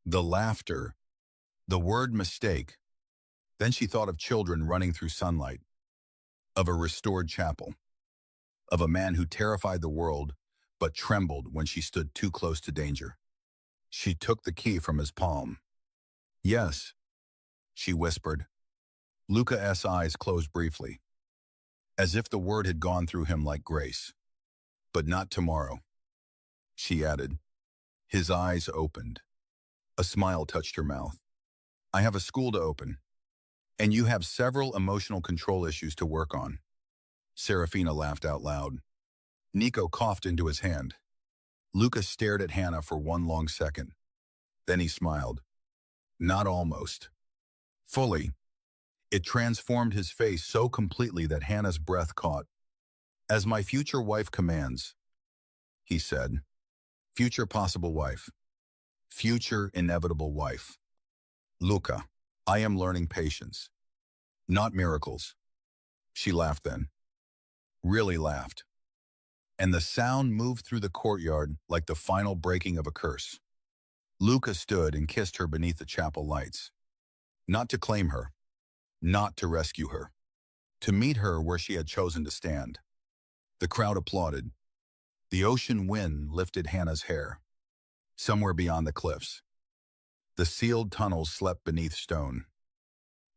the laughter, the word mistake. Then she thought of children running through sunlight, of a restored chapel, of a man who terrified the world but trembled when she stood too close to danger. She took the key from his palm. Yes, she whispered. Luca's eyes closed briefly, as if the word had gone through him like grace. But not tomorrow, she added. His eyes opened. A smile touched her mouth. I have a school to open, and you have several emotional control issues to work on. Serafina laughed out loud. Nico coughed into his hand. Luca stared at Hannah for one long second. Then he smiled. Not almost. Fully. It transformed his face so completely that Hannah's breath caught. As my future wife commands, he said. Future possible wife. Future inevitable wife. Luca, I am learning patience. Not miracles. She laughed then. Really laughed. And the sound moved through the courtyard like the final breaking of a curse. Luca stood and kissed her beneath the chapel lights. Not to claim her. Not to rescue her. To meet her where she had chosen to stand. The crowd applauded. The ocean wind lifted Hannah's hair. Somewhere beyond the cliffs, the sealed tunnels slept beneath stone,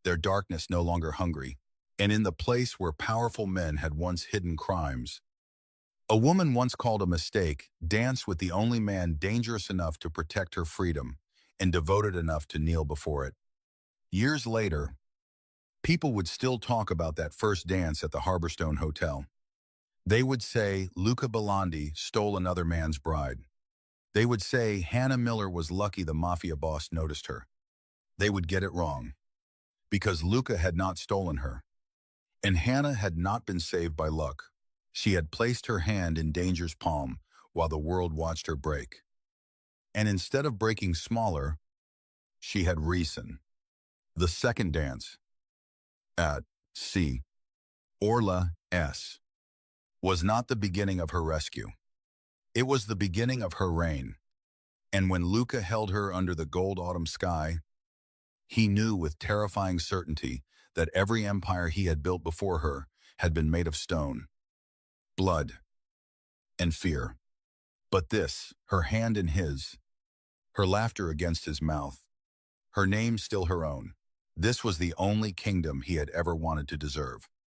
their darkness no longer hungry, and in the place where powerful men had once hidden crimes. A woman once called a mistake danced with the only man dangerous enough to protect her freedom and devoted enough to kneel before it. Years later, people would still talk about that first dance at the Harborstone Hotel. They would say Luca Belandi stole another man's bride. They would say Hannah Miller was lucky the Mafia boss noticed her. They would get it wrong, because Luca had not stolen her, and Hannah had not been saved by luck. She had placed her hand in danger's palm while the world watched her break. And instead of breaking smaller, she had reason. The second dance, at sea, Orla S., was not the beginning of her rescue. It was the beginning of her reign. And when Luca held her under the gold autumn sky, he knew with terrifying certainty that every empire he had built before her had been made of stone, blood, and fear. But this, her hand in his, her laughter against his mouth, her name still her own, this was the only kingdom he had ever wanted to deserve.